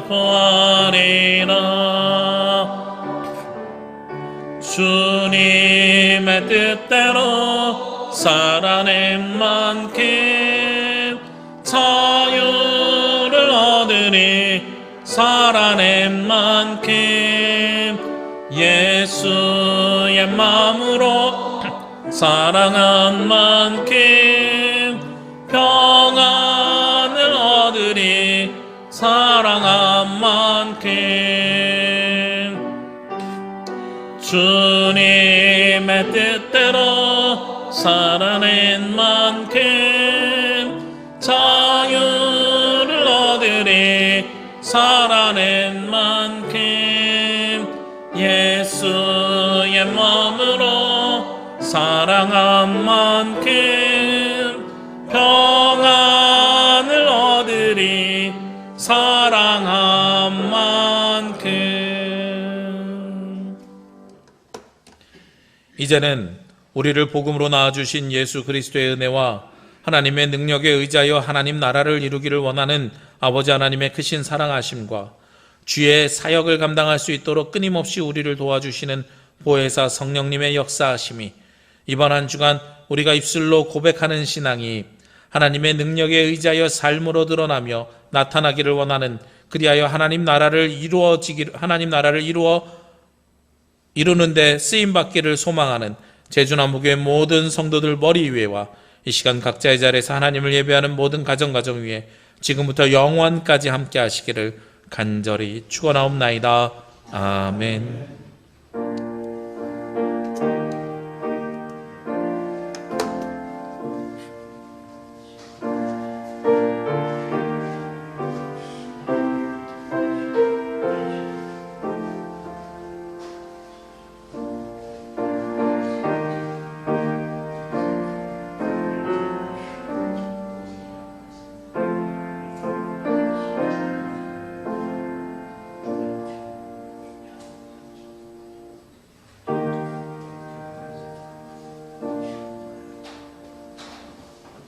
주님의 뜻대로 살아낸 만큼 자유를 얻으니 살아낸 만큼 예수의 마음으로 사랑한 만큼 평안을 얻으니 사랑한 만큼 주님의 뜻대로 살아낸 만큼 자유를 얻으니 살아낸 만큼 예수의 마음으로 사랑한 만큼 평안을 얻으리 사랑한 만큼. 이제는 우리를 복음으로 낳아주신 예수 그리스도의 은혜와 하나님의 능력에 의지하여 하나님 나라를 이루기를 원하는 아버지 하나님의 크신 사랑하심과 주의 사역을 감당할 수 있도록 끊임없이 우리를 도와주시는 보혜사 성령님의 역사하심이 이번 한 주간 우리가 입술로 고백하는 신앙이 하나님의 능력에 의지하여 삶으로 드러나며 나타나기를 원하는, 그리하여 하나님 나라를 이루는데 쓰임받기를 소망하는 제주나무교회 모든 성도들 머리 위에와 이 시간 각자의 자리에서 하나님을 예배하는 모든 가정 위에 지금부터 영원까지 함께 하시기를 간절히 축원하옵나이다. 아멘.